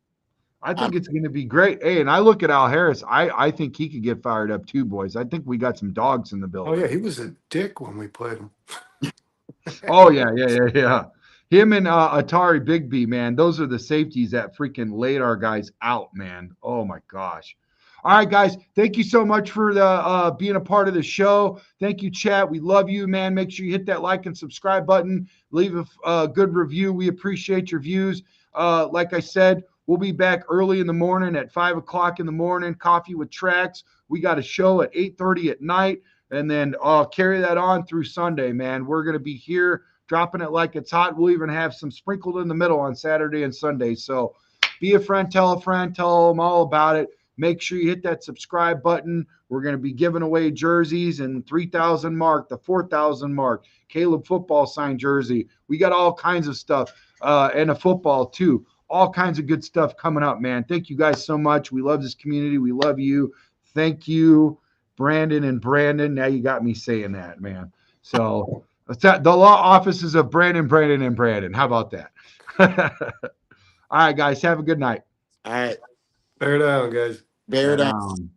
I think it's going to be great. Hey, and I look at Al Harris. I think he could get fired up too, boys. I think we got some dogs in the Oh yeah, building. he was a dick when we played him. Oh yeah. Him and Atari Bigby, man. Those are the safeties that freaking laid our guys out, man. Oh my gosh. All right, guys. Thank you so much for the being a part of the show. Thank you, chat. We love you, man. Make sure you hit that like and subscribe button. Leave a good review. We appreciate your views. Like I said, we'll be back early in the morning at 5 o'clock in the morning. Coffee with Tracks. We got a show at 8:30 at night, and then carry that on through Sunday, man. We're gonna be here dropping it like it's hot. We'll even have some sprinkled in the middle on Saturday and Sunday. So be a friend, tell them all about it. Make sure you hit that subscribe button. We're going to be giving away jerseys and 3,000 mark, the 4,000 mark, Caleb football signed jersey. We got all kinds of stuff and a football too. All kinds of good stuff coming up, man. Thank you guys so much. We love this community. We love you. Thank you, Brandon and Brandon. Now you got me saying that, man. So the law offices of Brandon, Brandon, and Brandon. How about that? All right, guys. Have a good night. All right. Bear down, guys. Bear Bear down. down.